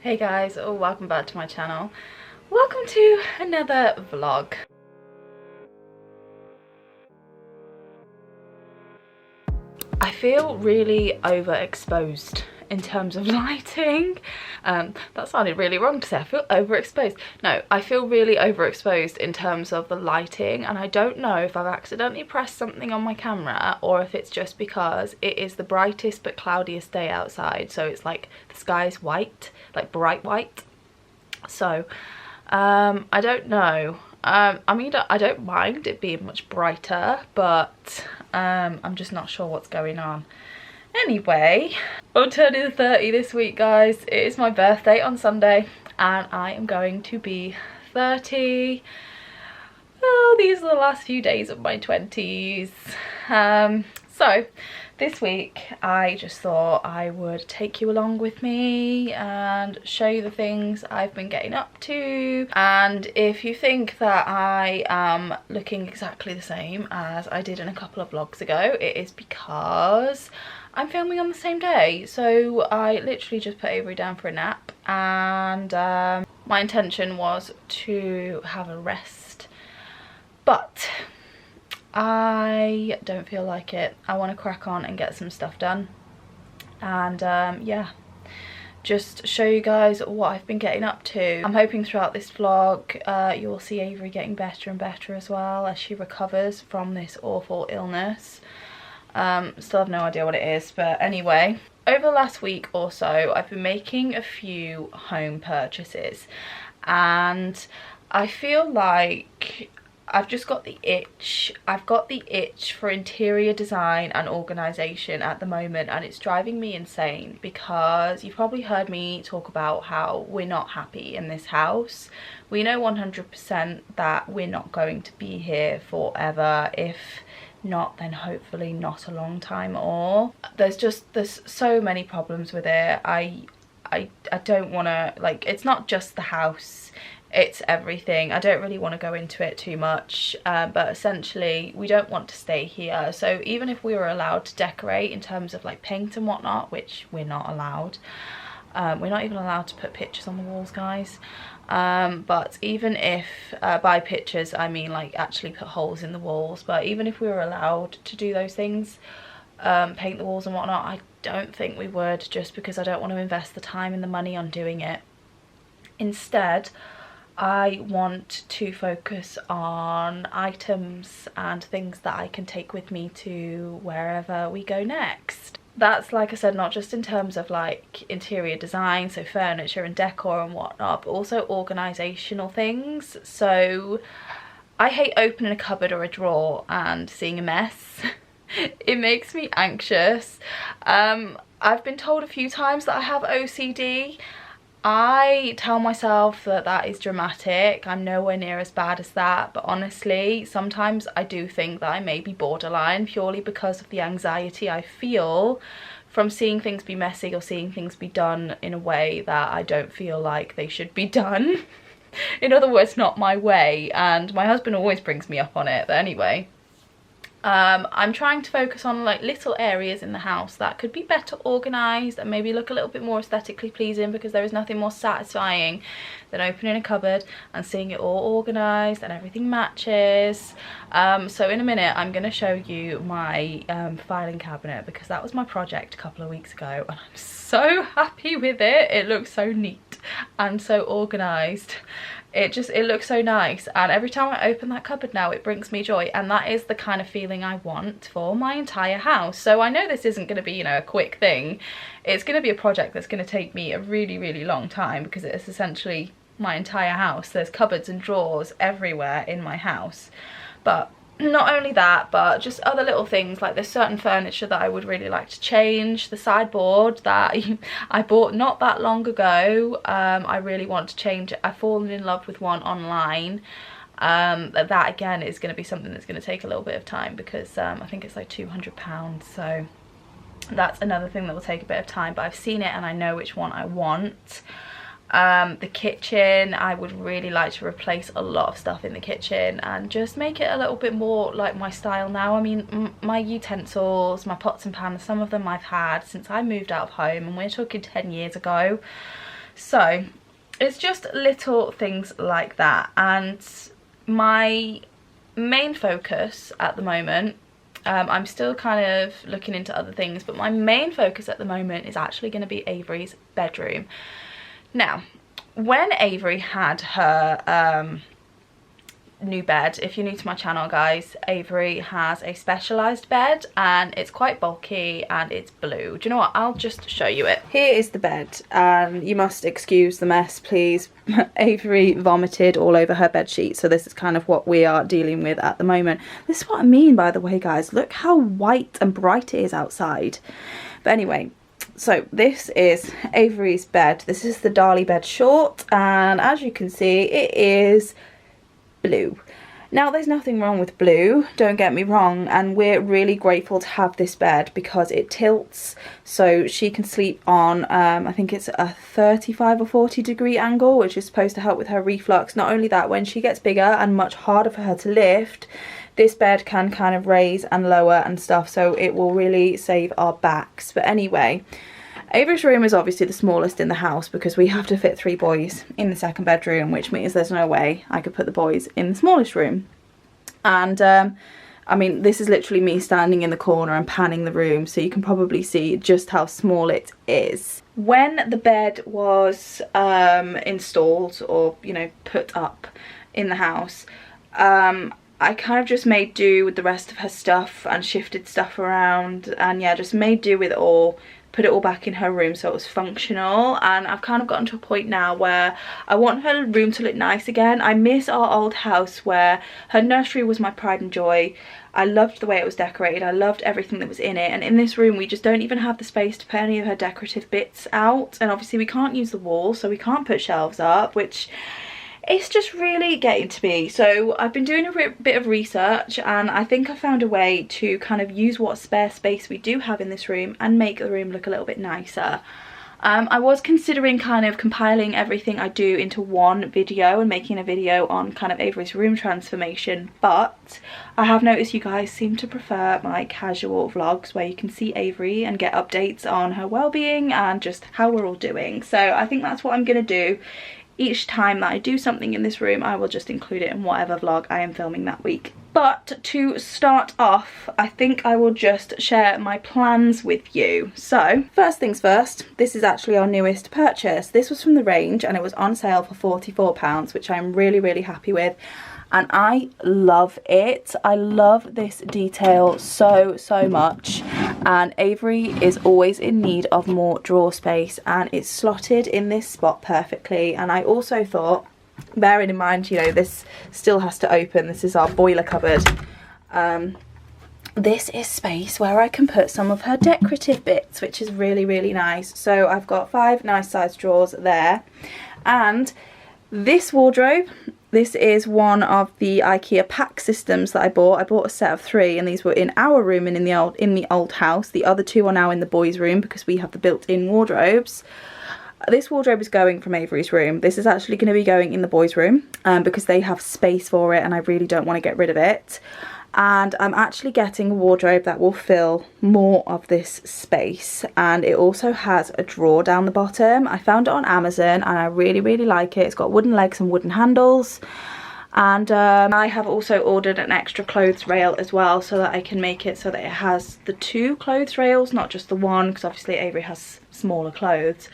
Hey guys, welcome back to my channel. Welcome to another vlog. I feel really overexposed in terms of lighting. That sounded really wrong to say. I feel overexposed. No, I feel really overexposed in terms of the lighting, and I don't know if I've accidentally pressed something on my camera or if it's just because it is the brightest but cloudiest day outside, so it's like the sky's white, like bright white. So I don't know. I mean, I don't mind it being much brighter, but I'm just not sure what's going on. Anyway, I'm turning 30 this week, guys. It is my birthday on Sunday and I am going to be 30. Oh, these are the last few days of my 20s. So this week I just thought I would take you along with me and show you the things I've been getting up to. And if you think that I am looking exactly the same as I did in a couple of vlogs ago, it is because I'm filming on the same day. So I literally just put Avery down for a nap, and my intention was to have a rest, but I don't feel like it. I want to crack on and get some stuff done, and yeah, just show you guys what I've been getting up to. I'm hoping throughout this vlog you will see Avery getting better and better as well as she recovers from this awful illness. Still have no idea what it is, but anyway, over the last week or so I've been making a few home purchases, and I feel like I've just got the itch. I've got the itch for interior design and organisation at the moment, and it's driving me insane because you've probably heard me talk about how we're not happy in this house. We know 100% that we're not going to be here forever. If not, then hopefully not a long time at all. There's so many problems with it. I don't want to, like, it's not just the house, it's everything. I don't really want to go into it too much, but essentially we don't want to stay here. So even if we were allowed to decorate in terms of like paint and whatnot, which we're not allowed, we're not even allowed to put pictures on the walls, guys. But even if, by pictures I mean like actually put holes in the walls, but even if we were allowed to do those things, paint the walls and whatnot, I don't think we would, just because I don't want to invest the time and the money on doing it. Instead, I want to focus on items and things that I can take with me to wherever we go next. That's, like I said, not just in terms of like interior design, so furniture and decor and whatnot, but also organisational things. So I hate opening a cupboard or a drawer and seeing a mess. It makes me anxious. I've been told a few times that I have OCD. I tell myself that that is dramatic. I'm nowhere near as bad as that, but honestly sometimes I do think that I may be borderline, purely because of the anxiety I feel from seeing things be messy or seeing things be done in a way that I don't feel like they should be done. In other words, not my way, and my husband always brings me up on it. But anyway, I'm trying to focus on like little areas in the house that could be better organised and maybe look a little bit more aesthetically pleasing, because there is nothing more satisfying than opening a cupboard and seeing it all organised and everything matches. So in a minute I'm going to show you my filing cabinet, because that was my project a couple of weeks ago and I'm so happy with it. It looks so neat and so organised. It looks so nice, and every time I open that cupboard now it brings me joy, and that is the kind of feeling I want for my entire house. So I know this isn't going to be, you know, a quick thing. It's going to be a project that's going to take me a really long time, because it's essentially my entire house. There's cupboards and drawers everywhere in my house. But not only that, but just other little things, like there's certain furniture that I would really like to change. The sideboard that I bought not that long ago, I really want to change it. I've fallen in love with one online. That again is going to be something that's going to take a little bit of time, because I think it's like £200, so that's another thing that will take a bit of time, but I've seen it and I know which one I want. The kitchen, I would really like to replace a lot of stuff in the kitchen and just make it a little bit more like my style now. I mean, my utensils, my pots and pans, some of them I've had since I moved out of home, and we're talking 10 years ago. So it's just little things like that, and my main focus at the moment, I'm still kind of looking into other things, but my main focus at the moment is actually going to be Avery's bedroom. Now, when Avery had her new bed, if you're new to my channel guys, Avery has a specialised bed and it's quite bulky and it's blue. Do you know what, I'll just show you it. Here is the bed, and you must excuse the mess please. Avery vomited all over her bed sheet, so this is kind of what we are dealing with at the moment. This is what I mean, by the way guys, look how white and bright it is outside. But anyway, so this is Avery's bed. This is the Darley bed short, and as you can see it is blue. Now there's nothing wrong with blue, don't get me wrong, and we're really grateful to have this bed because it tilts so she can sleep on I think it's a 35 or 40 degree angle, which is supposed to help with her reflux. Not only that, when she gets bigger and much harder for her to lift, this bed can kind of raise and lower and stuff, so it will really save our backs. But anyway, Avery's room is obviously the smallest in the house because we have to fit 3 boys in the second bedroom, which means there's no way I could put the boys in the smallest room. And I mean, this is literally me standing in the corner and panning the room, so you can probably see just how small it is. When the bed was installed, or you know, put up in the house, I kind of just made do with the rest of her stuff and shifted stuff around, and yeah, just made do with it all. Put it all back in her room so it was functional, and I've kind of gotten to a point now where I want her room to look nice again. I miss our old house where her nursery was my pride and joy. I loved the way it was decorated, I loved everything that was in it, and in this room we just don't even have the space to put any of her decorative bits out, and obviously we can't use the wall, so we can't put shelves up, which it's just really getting to me. So I've been doing a bit of research, and I think I found a way to kind of use what spare space we do have in this room and make the room look a little bit nicer. I was considering kind of compiling everything I do into one video and making a video on kind of Avery's room transformation, but I have noticed you guys seem to prefer my casual vlogs where you can see Avery and get updates on her well-being and just how we're all doing. So I think that's what I'm gonna do. Each time that I do something in this room, I will just include it in whatever vlog I am filming that week. But to start off, I think I will just share my plans with you. So, first things first, this is actually our newest purchase. This was from the range and it was on sale for £44, which I'm really, really happy with. And I love it. I love this detail so much, and Avery is always in need of more drawer space, and it's slotted in this spot perfectly. And I also thought, bearing in mind, you know, this still has to open, this is our boiler cupboard, this is space where I can put some of her decorative bits, which is really, really nice. So I've got 5 nice sized drawers there, and this wardrobe, this is one of the IKEA pack systems that I bought. I bought a set of 3, and these were in our room and in the old house. The other 2 are now in the boys' room because we have the built-in wardrobes. This wardrobe is going from Avery's room. This is actually going to be going in the boys' room because they have space for it and I really don't want to get rid of it. And I'm actually getting a wardrobe that will fill more of this space, and it also has a drawer down the bottom. I found it on Amazon and I really, really like it. It's got wooden legs and wooden handles, and I have also ordered an extra clothes rail as well so that I can make it so that it has the 2 clothes rails, not just the one, because obviously Avery has smaller clothes.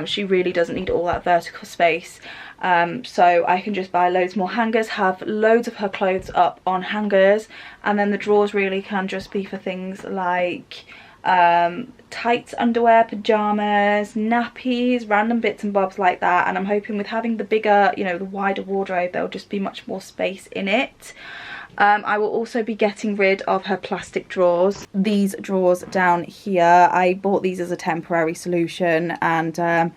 She really doesn't need all that vertical space. So I can just buy loads more hangers, have loads of her clothes up on hangers, and then the drawers really can just be for things like tights, underwear, pyjamas, nappies, random bits and bobs like that. And I'm hoping with having the bigger, you know, the wider wardrobe, there'll just be much more space in it. I will also be getting rid of her plastic drawers. These drawers down here, I bought these as a temporary solution, and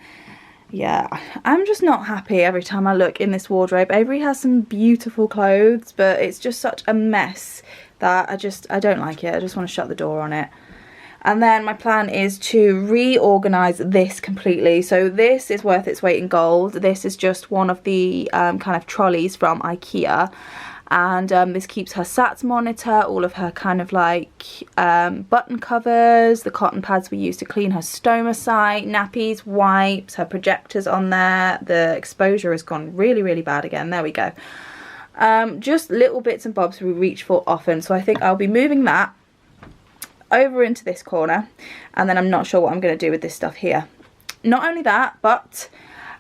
yeah, I'm just not happy every time I look in this wardrobe. Avery has some beautiful clothes, but it's just such a mess that I don't like it. I just want to shut the door on it. And then my plan is to reorganise this completely. So this is worth its weight in gold. This is just one of the kind of trolleys from IKEA. and this keeps her SATs monitor, all of her kind of like button covers, the cotton pads we use to clean her stoma site, nappies, wipes, her projectors on there. The exposure has gone really, really bad again. There we go. Just little bits and bobs we reach for often. So I think I'll be moving that over into this corner, and then I'm not sure what I'm going to do with this stuff here. Not only that, but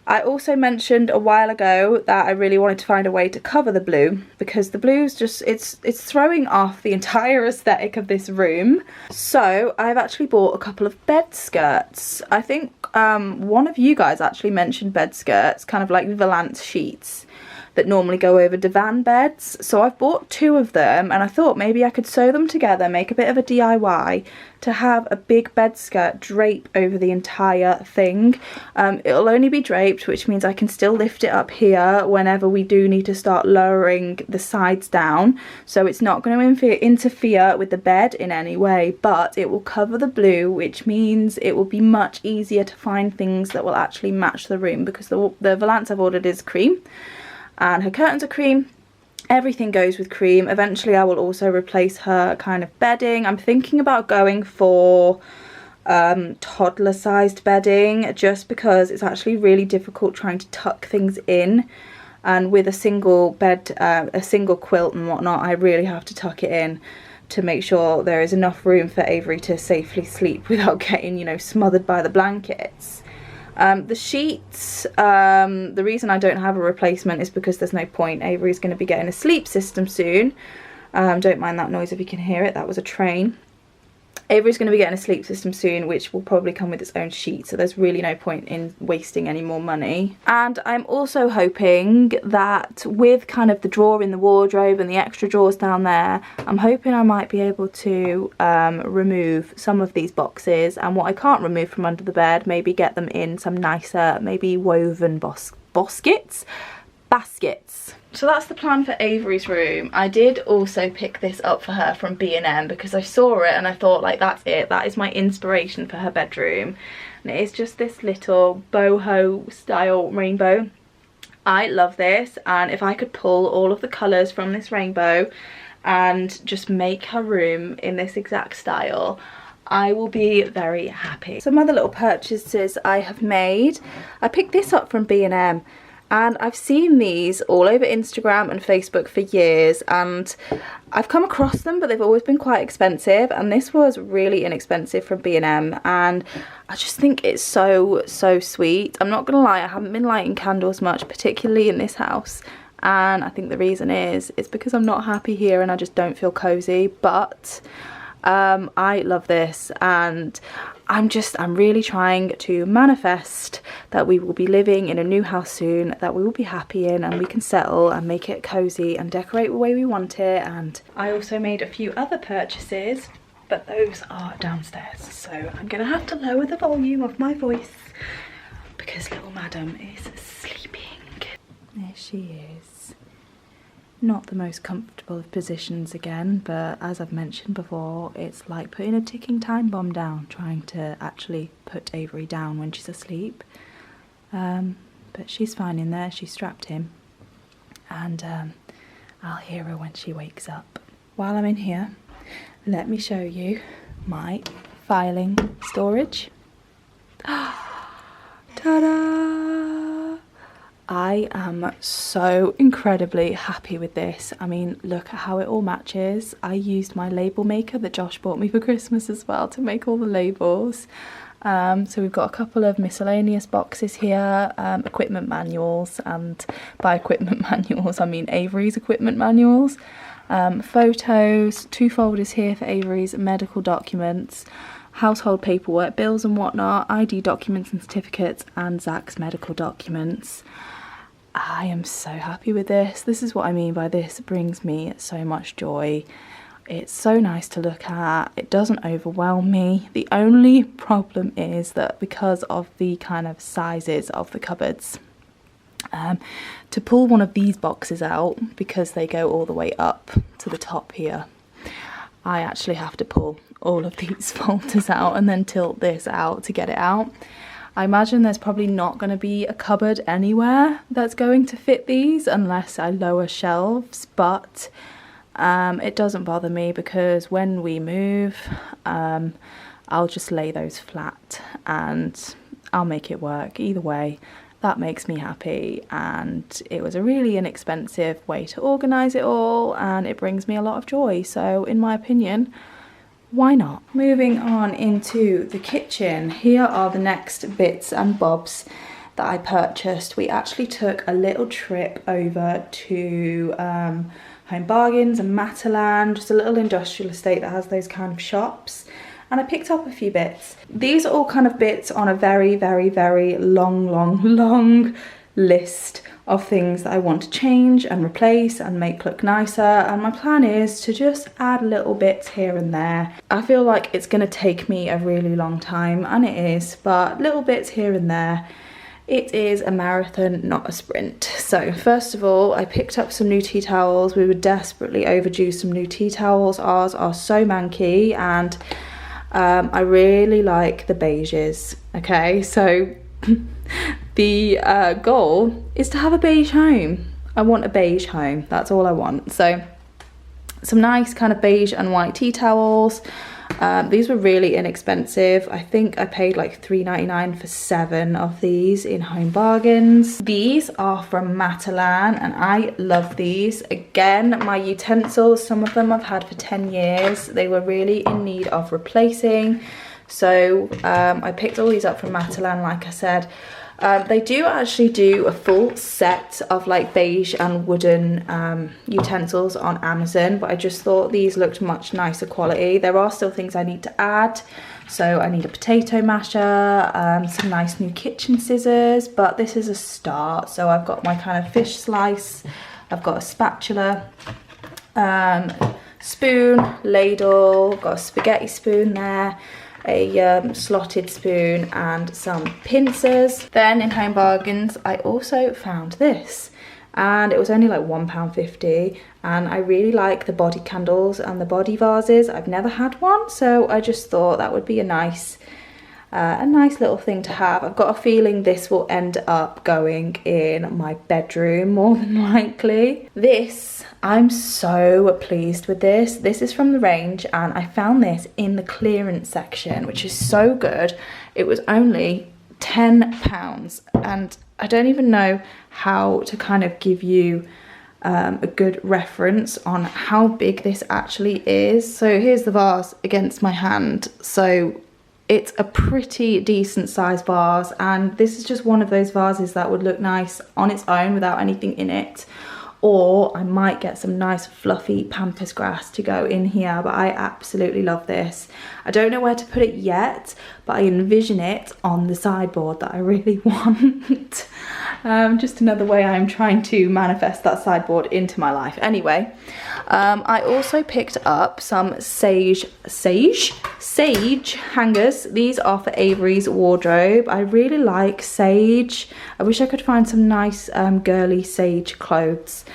I also mentioned a while ago that I really wanted to find a way to cover the blue, because the blue's just, it's throwing off the entire aesthetic of this room. So I've actually bought a couple of bed skirts. I think one of you guys actually mentioned bed skirts, kind of like valance sheets that normally go over divan beds. So I've bought 2 of them, and I thought maybe I could sew them together, make a bit of a DIY to have a big bed skirt drape over the entire thing. It'll only be draped, which means I can still lift it up here whenever we do need to start lowering the sides down. So it's not going to interfere with the bed in any way, but it will cover the blue, which means it will be much easier to find things that will actually match the room, because the valance I've ordered is cream. And her curtains are cream, everything goes with cream. Eventually I will also replace her kind of bedding. I'm thinking about going for toddler sized bedding, just because it's actually really difficult trying to tuck things in, and with a single bed, a single quilt and whatnot, I really have to tuck it in to make sure there is enough room for Avery to safely sleep without getting, you know, smothered by the blankets. The sheets, the reason I don't have a replacement is because there's no point. Avery's going to be getting a sleep system soon. Don't mind that noise if you can hear it, that was a train. Avery's going to be getting a sleep system soon, which will probably come with its own sheet, so there's really no point in wasting any more money. And I'm also hoping that with kind of the drawer in the wardrobe and the extra drawers down there, I'm hoping I might be able to remove some of these boxes, and what I can't remove from under the bed, maybe get them in some nicer, maybe woven baskets. So that's the plan for Avery's room. I did also pick this up for her from B&M because I saw it and I thought, like, that's it. That is my inspiration for her bedroom. And it is just this little boho style rainbow. I love this, and if I could pull all of the colours from this rainbow and just make her room in this exact style, I will be very happy. Some other little purchases I have made. I picked this up from B&M. And I've seen these all over Instagram and Facebook for years, and I've come across them, but they've always been quite expensive, and this was really inexpensive from B&M, and I just think it's so sweet. I'm not gonna lie, I haven't been lighting candles much, particularly in this house, and I think the reason is it's because I'm not happy here and I just don't feel cozy. But I love this, and I'm really trying to manifest that we will be living in a new house soon, that we will be happy in, and we can settle and make it cozy and decorate the way we want it. And I also made a few other purchases, but those are downstairs, so I'm gonna have to lower the volume of my voice because little madam is sleeping. There she is. Not the most comfortable of positions again, but as I've mentioned before, it's like putting a ticking time bomb down, trying to actually put Avery down when she's asleep. But she's fine in there, she's strapped him, and I'll hear her when she wakes up. While I'm in here, let me show you my filing storage. Ta-da! I am so incredibly happy with this. I mean, look at how it all matches. I used my label maker that Josh bought me for Christmas as well to make all the labels. So we've got a couple of miscellaneous boxes here, equipment manuals, and by equipment manuals I mean Avery's equipment manuals, photos, 2 folders here for Avery's medical documents, household paperwork, bills and whatnot, ID documents and certificates, and Zach's medical documents. I am so happy with this. This is what I mean by this brings me so much joy. It's so nice to look at. It doesn't overwhelm me. The only problem is that because of the kind of sizes of the cupboards, to pull one of these boxes out, because they go all the way up to the top here, I actually have to pull all of these folders out and then tilt this out to get it out. I imagine there's probably not going to be a cupboard anywhere that's going to fit these unless I lower shelves, but it doesn't bother me because when we move, I'll just lay those flat and I'll make it work. Either way, that makes me happy, and it was a really inexpensive way to organise it all, and it brings me a lot of joy. So in my opinion, why not? Moving on into the kitchen, here are the next bits and bobs that I purchased. We actually took a little trip over to Home Bargains and Matalan, just a little industrial estate that has those kind of shops. And I picked up a few bits. These are all kind of bits on a very, very, very long list of things that I want to change and replace and make look nicer. And my plan is to just add little bits here and there. I feel like it's gonna take me a really long time, and it is, but little bits here and there. It is a marathon, not a sprint. So first of all, I picked up some new tea towels. We were desperately overdue some new tea towels. Ours are so manky, and I really like the beiges. Okay, so the goal is to have a beige home. I want a beige home, that's all I want. So some nice kind of beige and white tea towels. These were really inexpensive. I think I paid like $3.99 for 7 of these in Home Bargains. These are from Matalan and I love these. Again, my utensils, some of them I've had for 10 years. They were really in need of replacing. So I picked all these up from Matalan, like I said. They do actually do a full set of like beige and wooden utensils on Amazon, but I just thought these looked much nicer quality. There are still things I need to add. So I need a potato masher, some nice new kitchen scissors, but this is a start. So I've got my kind of fish slice, I've got a spatula, spoon, ladle, got a spaghetti spoon there, a slotted spoon and some pincers. Then in Home Bargains I also found this, and it was only like £1.50, and I really like the body candles and the body vases. I've never had one, so I just thought that would be a nice little thing to have. I've got a feeling this will end up going in my bedroom more than likely. This, I'm so pleased with this. This is from the range and I found this in the clearance section, which is so good. It was only £10 and I don't even know how to kind of give you a good reference on how big this actually is. So here's the vase against my hand. So it's a pretty decent size vase, and this is just one of those vases that would look nice on its own without anything in it, or I might get some nice fluffy pampas grass to go in here. But I absolutely love this. I don't know where to put it yet, but I envision it on the sideboard that I really want. Just another way I'm trying to manifest that sideboard into my life. Anyway, I also picked up some sage hangers. These are for Avery's wardrobe. I really like sage. I wish I could find some nice girly sage clothes.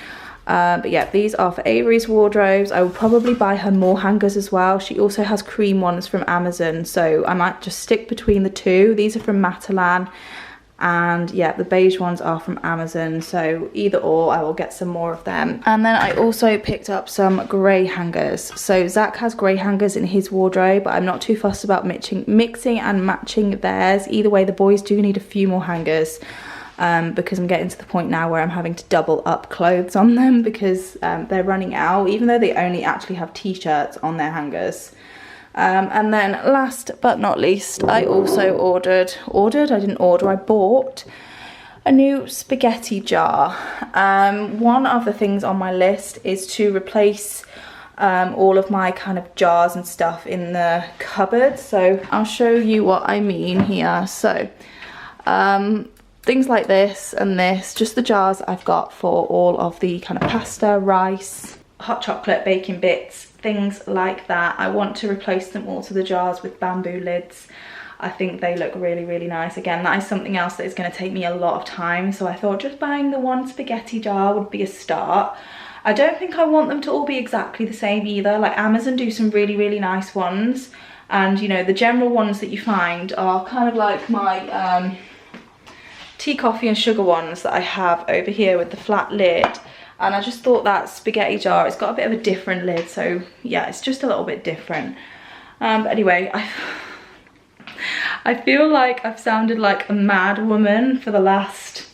But yeah, these are for Avery's wardrobes. I will probably buy her more hangers as well. She also has cream ones from Amazon, so I might just stick between the two. These are from Matalan, and yeah, the beige ones are from Amazon, so either or, I will get some more of them. And then I also picked up some grey hangers. So Zach has grey hangers in his wardrobe, but I'm not too fussed about mixing and matching theirs. Either way, the boys do need a few more hangers. Because I'm getting to the point now where I'm having to double up clothes on them because they're running out, even though they only actually have t-shirts on their hangers. And then last but not least, I also I bought a new spaghetti jar. One of the things on my list is to replace all of my kind of jars and stuff in the cupboard. So I'll show you what I mean here. So things like this and this, just the jars I've got for all of the kind of pasta, rice, hot chocolate, baking bits, things like that. I want to replace them all to the jars with bamboo lids. I think they look really, really nice. Again, that is something else that is going to take me a lot of time, so I thought just buying the one spaghetti jar would be a start. I don't think I want them to all be exactly the same either. Like Amazon do some really, really nice ones. And you know, the general ones that you find are kind of like my tea, coffee and sugar ones that I have over here with the flat lid. And I just thought that spaghetti jar, it's got a bit of a different lid, so yeah, it's just a little bit different. But anyway, I feel like I've sounded like a mad woman for the last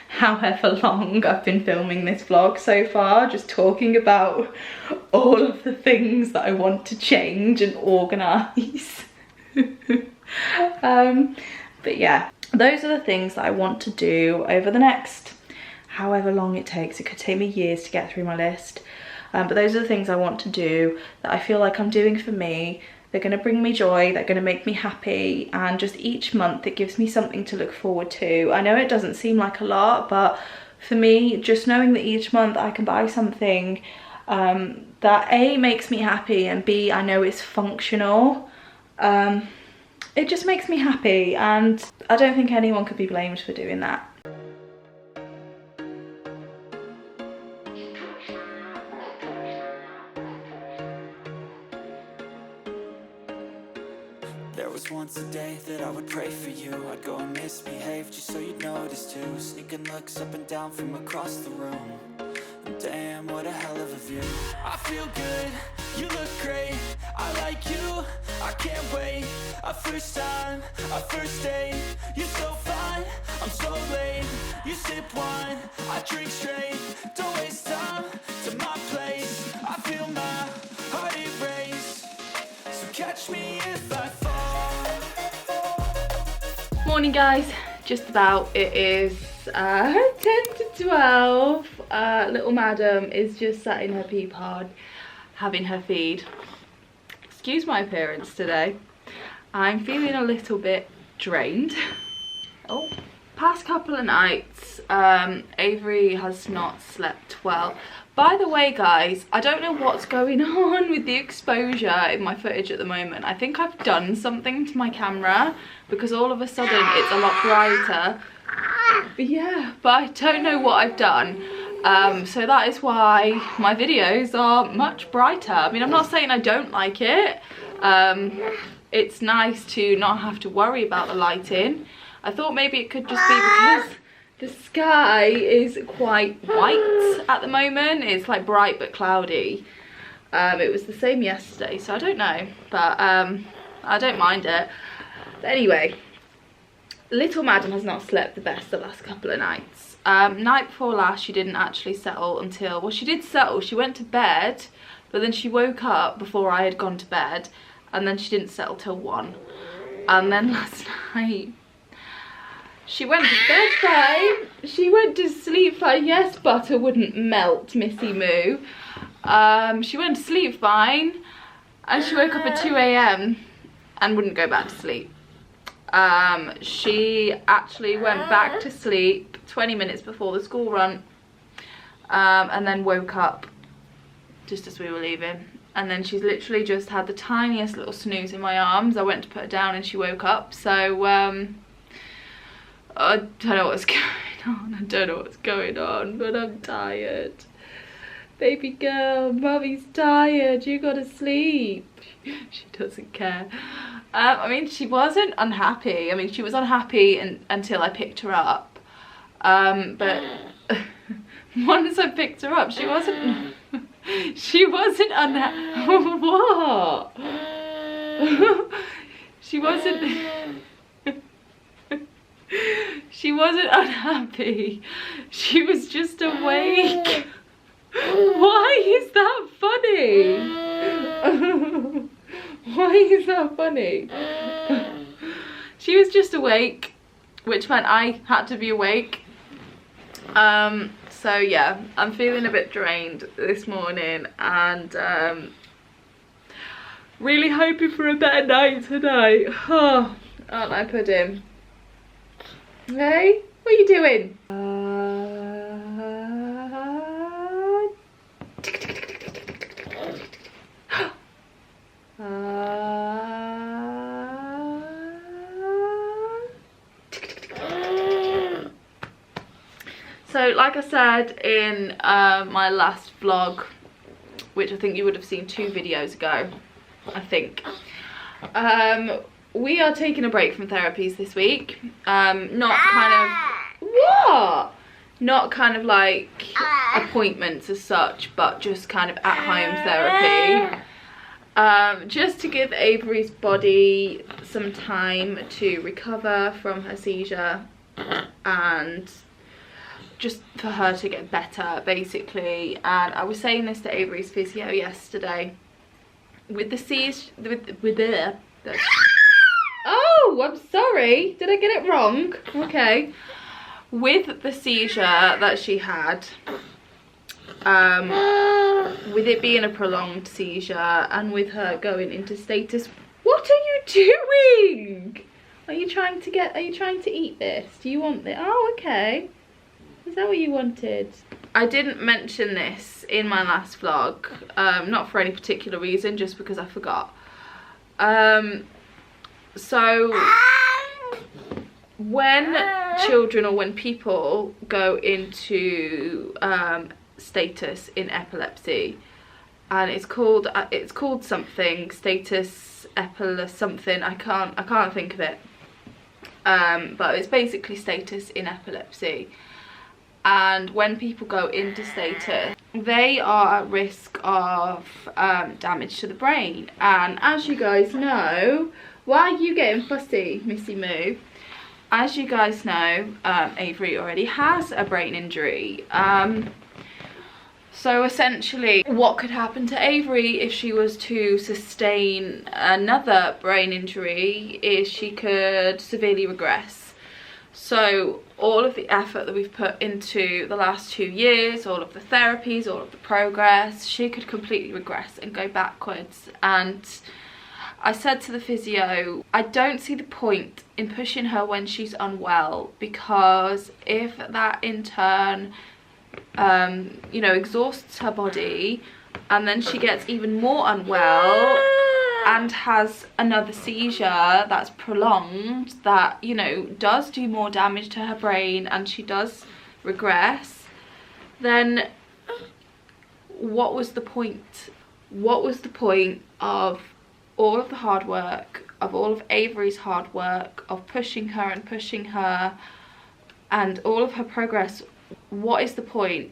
however long I've been filming this vlog so far, just talking about all of the things that I want to change and organise. But yeah, those are the things that I want to do over the next however long it takes. It could take me years to get through my list, but those are the things I want to do that I feel like I'm doing for me. They're going to bring me joy, they're going to make me happy, and just each month it gives me something to look forward to. I know it doesn't seem like a lot, but for me, just knowing that each month I can buy something that A, makes me happy, and B, I know it's functional, it just makes me happy, and I don't think anyone could be blamed for doing that. Once a day that I would pray for you, I'd go and misbehave just so you'd notice too. Sneaking looks up and down from across the room, and damn, what a hell of a view. I feel good, you look great, I like you, I can't wait. A first time, a first date, you're so fine, I'm so late. You sip wine, I drink straight, don't waste time to my place. I feel my heart erase, so catch me if I fall. Morning guys, just about. It is 10 to 12. Little madam is just sat in her pea pod having her feed. Excuse my appearance today. I'm feeling a little bit drained. Oh, past couple of nights Avery has not slept well. By the way guys, I don't know what's going on with the exposure in my footage at the moment. I think I've done something to my camera because all of a sudden it's a lot brighter. But yeah, but I don't know what I've done. So that is why my videos are much brighter. I mean, I'm not saying I don't like it. It's nice to not have to worry about the lighting. I thought maybe it could just be because the sky is quite white at the moment. It's like bright but cloudy. It was the same yesterday, so I don't know, but I don't mind it. But anyway, little madam has not slept the best the last couple of nights. Night before last, she didn't actually settle until, well, she did settle, she went to bed, but then she woke up before I had gone to bed, and then she didn't settle till 1. And then last night, she went to bed fine. She went to sleep fine. Yes, butter wouldn't melt, Missy Moo. She went to sleep fine, and she woke up at 2 AM and wouldn't go back to sleep. She actually went back to sleep 20 minutes before the school run, and then woke up just as we were leaving. And then she's literally just had the tiniest little snooze in my arms. I went to put her down and she woke up. So I don't know what's going on. I don't know what's going on, but I'm tired. Baby girl, mummy's tired. You gotta sleep. She doesn't care. I mean, she wasn't unhappy. I mean, she was unhappy until I picked her up. But once I picked her up, she wasn't. She wasn't unhappy. What? She wasn't. She wasn't unhappy. She was just awake. Why is that funny? Why is that funny? She was just awake, which meant I had to be awake. So yeah, I'm feeling a bit drained this morning, and really hoping for a better night tonight. Oh, aren't I, Pudding? Hey, what are you doing? So like I said in my last vlog, which I think you would have seen 2 videos ago, I think, We are taking a break from therapies this week. Not kind of, what? Not kind of like appointments as such, but just kind of at-home therapy. Just to give Avery's body some time to recover from her seizure and just for her to get better, basically. And I was saying this to Avery's physio yesterday. With the seizure, oh, I'm sorry. Did I get it wrong? Okay. With the seizure that she had, with it being a prolonged seizure and with her going into status, what are you doing? Are you trying to eat this? Do you want this? Oh, okay. Is that what you wanted? I didn't mention this in my last vlog, not for any particular reason, just because I forgot. So when children or when people go into status in epilepsy, and it's called something, status something, I can't think of it, but it's basically status in epilepsy. And when people go into status, they are at risk of damage to the brain. And as you guys know, why are you getting fussy, Missy Moo? As you guys know, Avery already has a brain injury. So essentially, what could happen to Avery if she was to sustain another brain injury is she could severely regress. So all of the effort that we've put into the last 2 years, all of the therapies, all of the progress, she could completely regress and go backwards. And I said to the physio, I don't see the point in pushing her when she's unwell, because if that in turn, you know, exhausts her body and then she gets even more unwell and has another seizure that's prolonged, that, you know, does do more damage to her brain and she does regress, then what was the point? What was the point of all of the hard work, of all of Avery's hard work, of pushing her and all of her progress? What is the point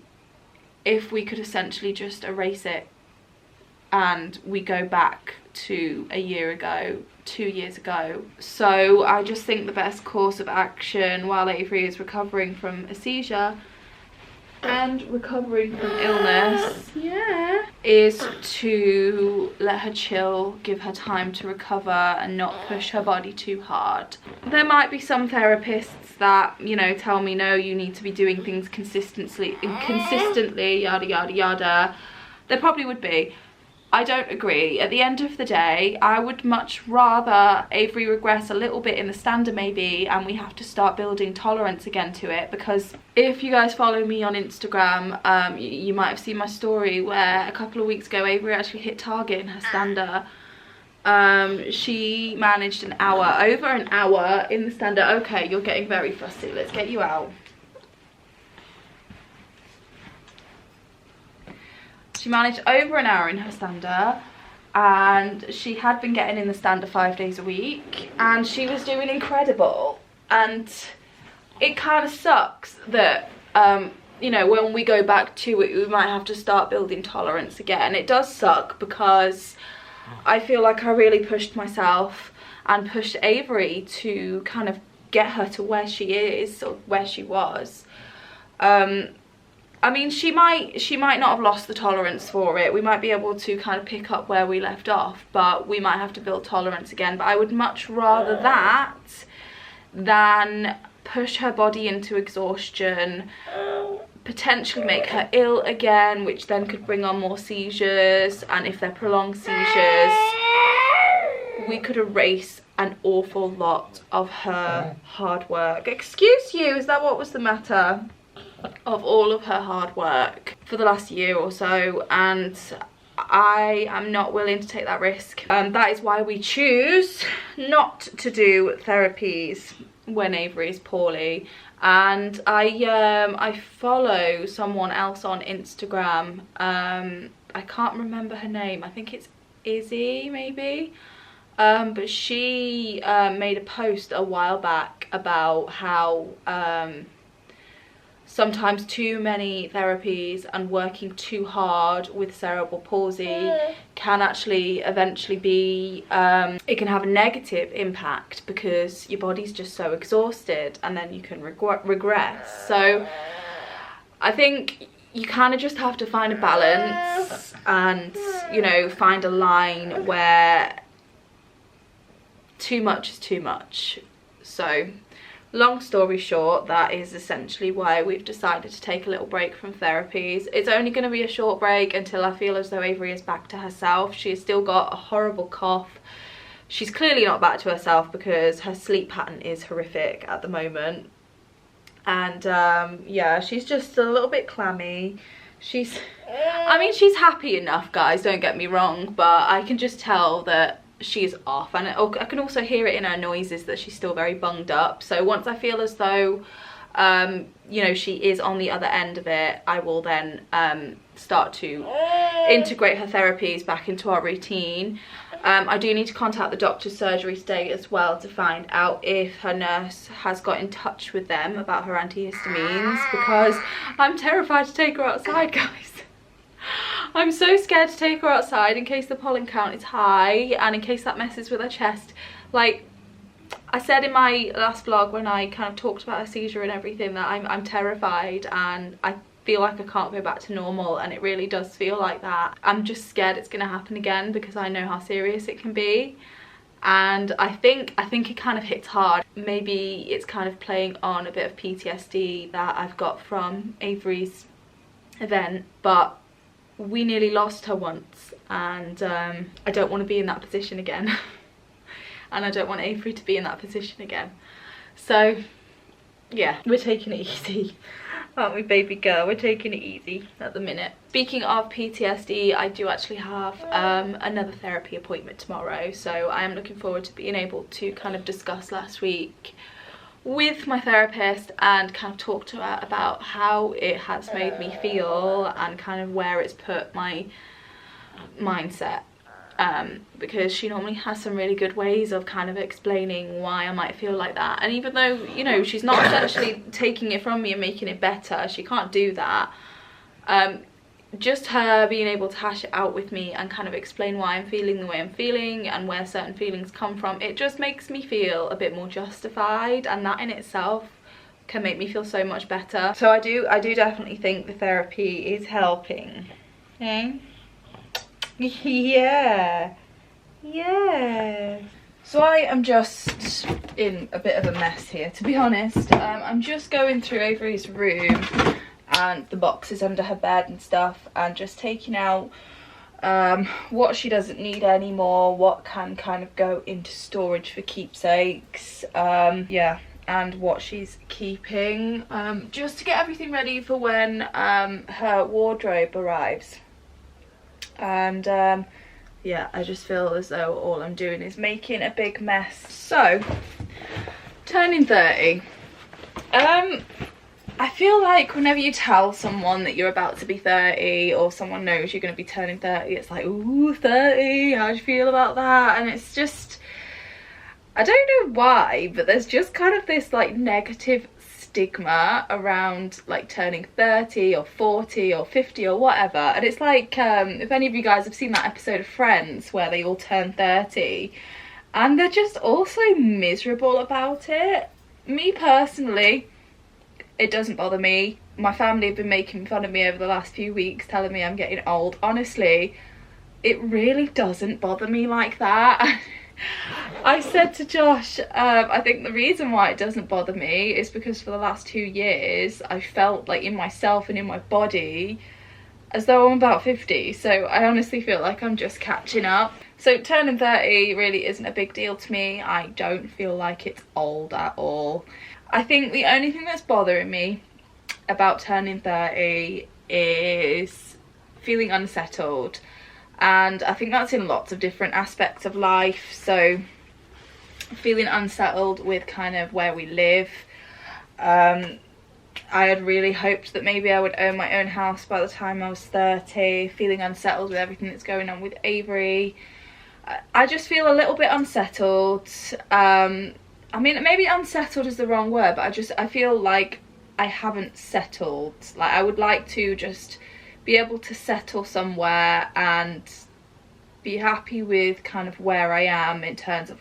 if we could essentially just erase it and we go back to a year ago, 2 years ago? So I just think the best course of action while Avery is recovering from a seizure and recovering from illness, yeah, is to let her chill, give her time to recover and not push her body too hard. There might be some therapists that, you know, tell me, no, you need to be doing things consistently, yada yada yada. There probably would be. I don't agree. At the end of the day, I would much rather Avery regress a little bit in the stander maybe, and we have to start building tolerance again to it. Because if you guys follow me on Instagram, you might have seen my story where a couple of weeks ago Avery actually hit target in her stander. She managed over an hour in the stander. Okay, you're getting very fussy. Let's get you out. She managed over an hour in her stander, and she had been getting in the stander 5 days a week, and she was doing incredible. And it kind of sucks that, you know, when we go back to it, we might have to start building tolerance again. It does suck because I feel like I really pushed myself and pushed Avery to kind of get her to where she is, or where she was. I mean, she might not have lost the tolerance for it. We might be able to kind of pick up where we left off, but we might have to build tolerance again. But I would much rather that than push her body into exhaustion, potentially make her ill again, which then could bring on more seizures. And if they're prolonged seizures, we could erase an awful lot of her hard work. Excuse you, is that what was the matter? Of all of her hard work for the last year or so, and I am not willing to take that risk. That is why we choose not to do therapies when Avery is poorly. And I follow someone else on Instagram. I can't remember her name. I think it's Izzy, maybe. but she made a post a while back about how sometimes too many therapies and working too hard with cerebral palsy can actually eventually be, it can have a negative impact because your body's just so exhausted and then you can regress. So I think you kind of just have to find a balance and, you know, find a line where too much is too much. So long story short, that is essentially why we've decided to take a little break from therapies. It's only going to be a short break until I feel as though Avery is back to herself. She's still got a horrible cough. She's clearly not back to herself because her sleep pattern is horrific at the moment. And yeah, she's just a little bit clammy. I mean, she's happy enough, guys, don't get me wrong, but I can just tell that she's off, and I can also hear it in her noises that she's still very bunged up. So once I feel as though you know, she is on the other end of it, I will then start to integrate her therapies back into our routine. I do need to contact the doctor's surgery today as well to find out if her nurse has got in touch with them about her antihistamines, because I'm terrified to take her outside, guys. I'm so scared to take her outside in case the pollen count is high and in case that messes with her chest. Like I said in my last vlog when I kind of talked about her seizure and everything, that I'm terrified and I feel like I can't go back to normal, and it really does feel like that. I'm just scared it's going to happen again because I know how serious it can be, and I think it kind of hits hard. Maybe it's kind of playing on a bit of PTSD that I've got from Avery's event, but we nearly lost her once, and I don't want to be in that position again. And I don't want Avery to be in that position again. So yeah, we're taking it easy, aren't we, baby girl? We're taking it easy at the minute. Speaking of PTSD, I do actually have another therapy appointment tomorrow, so I am looking forward to being able to kind of discuss last week with my therapist and kind of talk to her about how it has made me feel and kind of where it's put my mindset, because she normally has some really good ways of kind of explaining why I might feel like that. And even though, you know, she's not essentially taking it from me and making it better, she can't do that, just her being able to hash it out with me and kind of explain why I'm feeling the way I'm feeling and where certain feelings come from, it just makes me feel a bit more justified, and that in itself can make me feel so much better. So I do definitely think the therapy is helping. Okay? Yeah. So I am just in a bit of a mess here, to be honest. I'm just going through Avery's room and the boxes under her bed and stuff, and just taking out what she doesn't need anymore, what can kind of go into storage for keepsakes, yeah, and what she's keeping, just to get everything ready for when her wardrobe arrives. And yeah, I just feel as though all I'm doing is making a big mess. So turning 30, I feel like whenever you tell someone that you're about to be 30, or someone knows you're going to be turning 30, it's like, ooh, 30, how do you feel about that? And it's just, I don't know why, but there's just kind of this like negative stigma around like turning 30 or 40 or 50 or whatever. And it's like, if any of you guys have seen that episode of Friends where they all turn 30 and they're just all so miserable about it. Me personally, it doesn't bother me. My family have been making fun of me over the last few weeks, telling me I'm getting old. Honestly, it really doesn't bother me like that. I said to Josh, I think the reason why it doesn't bother me is because for the last 2 years I felt like in myself and in my body as though I'm about 50, so I honestly feel like I'm just catching up. So turning 30 really isn't a big deal to me. I don't feel like it's old at all. I think the only thing that's bothering me about turning 30 is feeling unsettled, and I think that's in lots of different aspects of life. So feeling unsettled with kind of where we live. I had really hoped that maybe I would own my own house by the time I was 30, feeling unsettled with everything that's going on with Avery. I just feel a little bit unsettled. I mean, maybe unsettled is the wrong word, but I feel like I haven't settled. Like, I would like to just be able to settle somewhere and be happy with kind of where I am in terms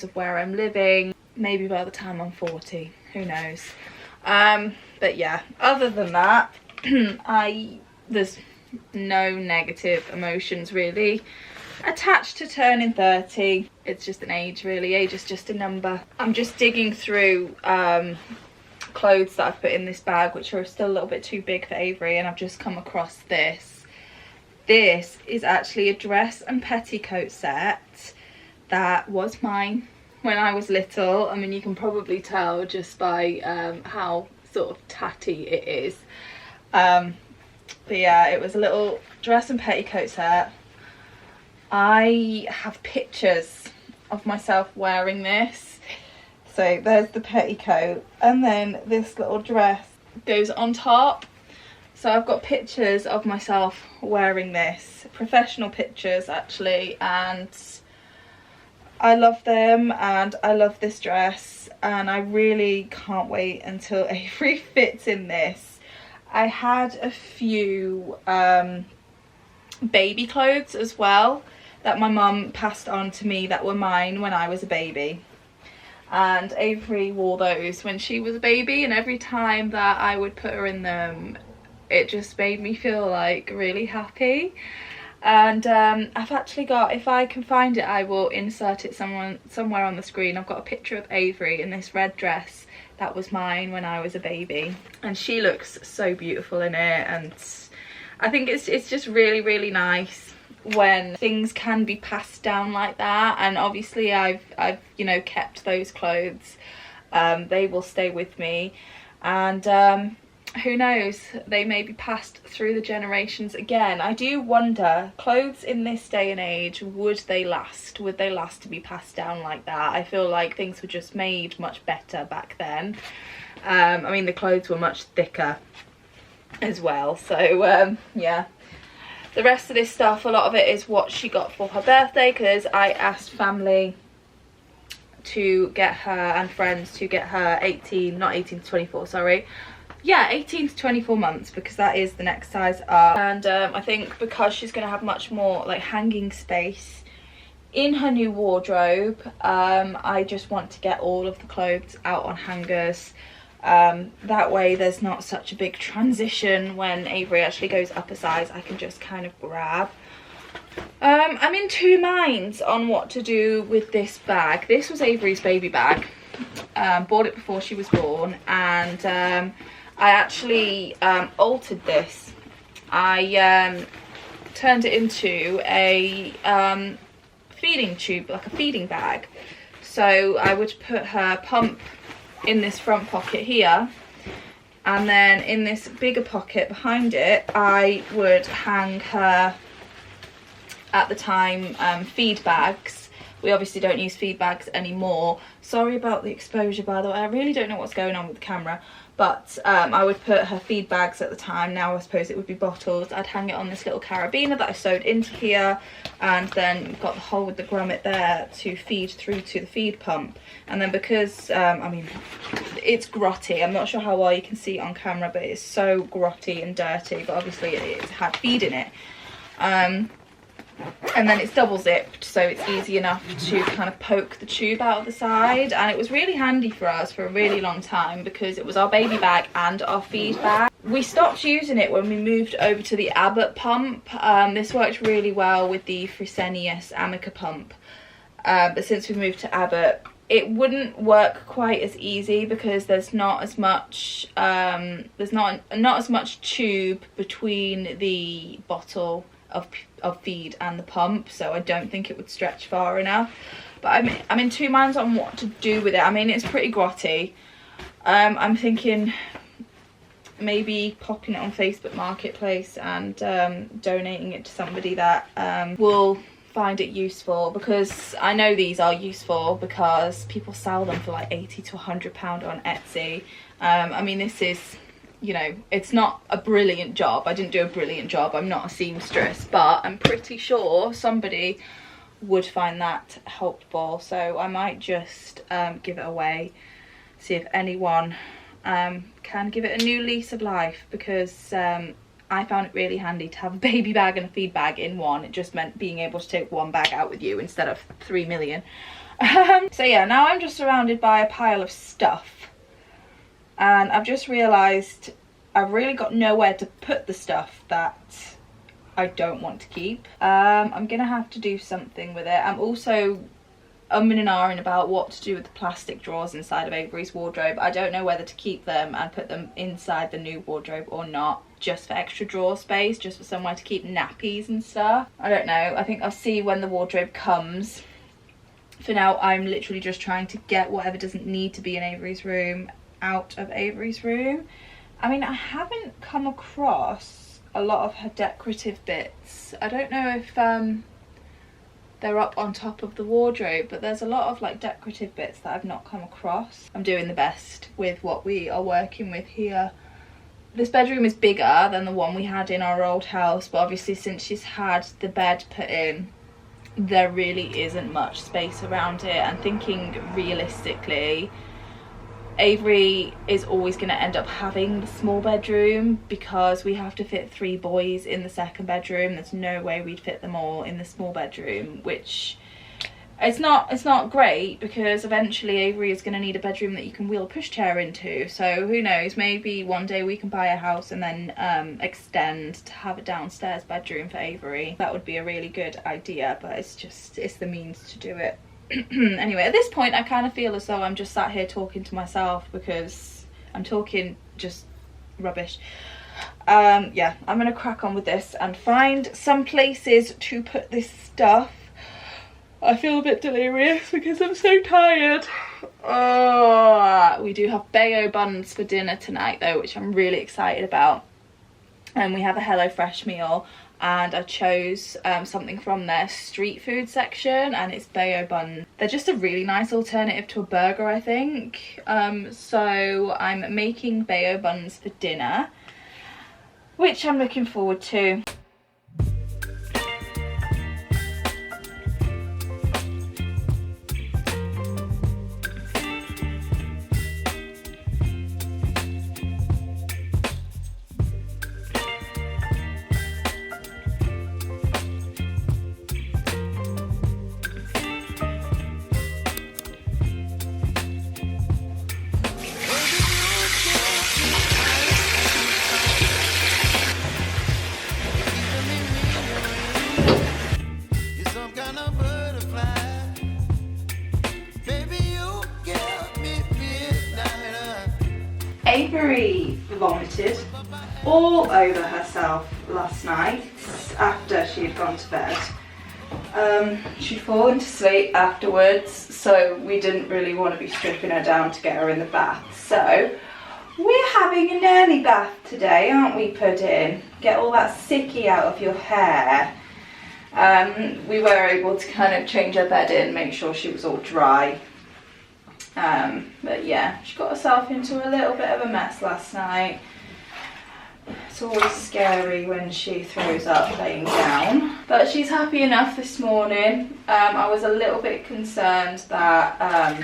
of where I'm living. Maybe by the time I'm 40, who knows. But yeah, other than that, there's no negative emotions really attached to turning 30. It's just an age really. Age is just a number. I'm just digging through clothes that I've put in this bag, which are still a little bit too big for Avery, and I've just come across this. This is actually a dress and petticoat set that was mine when I was little. I mean, you can probably tell just by how sort of tatty it is. But yeah, it was a little dress and petticoat set. I have pictures of myself wearing this. So there's the petticoat, and then this little dress goes on top. So I've got pictures of myself wearing this, professional pictures actually, and I love them, and I love this dress, and I really can't wait until Avery fits in this. I had a few baby clothes as well that my mum passed on to me that were mine when I was a baby, and Avery wore those when she was a baby, and every time that I would put her in them, it just made me feel like really happy. And I've actually got, if I can find it, I will insert it somewhere on the screen. I've got a picture of Avery in this red dress that was mine when I was a baby, and she looks so beautiful in it. And I think it's just really, really nice when things can be passed down like that. And obviously I've you know, kept those clothes. They will stay with me, and who knows, they may be passed through the generations again. I do wonder, clothes in this day and age, would they last to be passed down like that? I feel like things were just made much better back then. I mean, the clothes were much thicker as well. So yeah, the rest of this stuff, a lot of it is what she got for her birthday, because I asked family to get her, and friends to get her 18 to 24, sorry. Yeah, 18 to 24 months, because that is the next size up. And I think because she's going to have much more like hanging space in her new wardrobe, I just want to get all of the clothes out on hangers. That way there's not such a big transition when Avery actually goes up a size. I can just kind of grab. I'm in two minds on what to do with this bag. This was Avery's baby bag. Bought it before she was born, and I actually altered this. I turned it into a feeding tube, like a feeding bag. So I would put her pump in this front pocket here, and then in this bigger pocket behind it I would hang her, at the time, feed bags. We obviously don't use feed bags anymore. Sorry about the exposure, by the way. I really don't know what's going on with the camera. But I would put her feed bags at the time. Now I suppose it would be bottles. I'd hang it on this little carabiner that I sewed into here, and then got the hole with the grommet there to feed through to the feed pump. And then because, I mean, it's grotty. I'm not sure how well you can see it on camera, but it's so grotty and dirty. But obviously it had feed in it. And then it's double zipped, so it's easy enough to kind of poke the tube out of the side. And it was really handy for us for a really long time, because it was our baby bag and our feed bag. We stopped using it when we moved over to the Abbott pump. This worked really well with the Fresenius Amica pump, but since we moved to Abbott, it wouldn't work quite as easy, because there's not as much there's not as much tube between the bottle of feed and the pump, so I don't think it would stretch far enough. But I'm in two minds on what to do with it. I mean, it's pretty grotty. I'm thinking maybe popping it on Facebook Marketplace and donating it to somebody that will find it useful, because I know these are useful because people sell them for like £80 to £100 on Etsy. I mean, this is, you know, it's not a brilliant job. I didn't do a brilliant job. I'm not a seamstress, but I'm pretty sure somebody would find that helpful. So I might just give it away, see if anyone can give it a new lease of life, because I found it really handy to have a baby bag and a feed bag in one. It just meant being able to take one bag out with you instead of 3 million. So yeah, now I'm just surrounded by a pile of stuff, and I've just realised I've really got nowhere to put the stuff that I don't want to keep. I'm gonna have to do something with it. I'm also umming and ahhing about what to do with the plastic drawers inside of Avery's wardrobe. I don't know whether to keep them and put them inside the new wardrobe or not, just for extra drawer space, just for somewhere to keep nappies and stuff. I don't know. I think I'll see when the wardrobe comes. For now, I'm literally just trying to get whatever doesn't need to be in Avery's room out of Avery's room. I mean, I haven't come across a lot of her decorative bits. I don't know if they're up on top of the wardrobe, but there's a lot of like decorative bits that I've not come across. I'm doing the best with what we are working with here. This bedroom is bigger than the one we had in our old house, but obviously since she's had the bed put in, there really isn't much space around it. And thinking realistically, Avery is always going to end up having the small bedroom, because we have to fit 3 boys in the second bedroom. There's no way we'd fit them all in the small bedroom, which it's not great, because eventually Avery is going to need a bedroom that you can wheel a pushchair into. So who knows, maybe one day we can buy a house and then extend to have a downstairs bedroom for Avery. That would be a really good idea, but it's the means to do it. Anyway, at this point I kind of feel as though I'm just sat here talking to myself, because I'm talking just rubbish. Yeah, I'm gonna crack on with this and find some places to put this stuff. I feel a bit delirious because I'm so tired. We do have Bayo buns for dinner tonight though, which I'm really excited about. And we have a HelloFresh meal, and I chose something from their street food section, and it's Bayo buns. They're just a really nice alternative to a burger, I think. So I'm making Bayo buns for dinner, which I'm looking forward to. Avery vomited all over herself last night after she had gone to bed. She'd fallen to sleep afterwards, so we didn't really want to be stripping her down to get her in the bath. So we're having an early bath today, aren't we, Pudding? Get all that sicky out of your hair. We were able to kind of change her bed in, make sure she was all dry. But yeah, she got herself into a little bit of a mess last night. It's always scary when she throws up laying down, but she's happy enough this morning. I was a little bit concerned that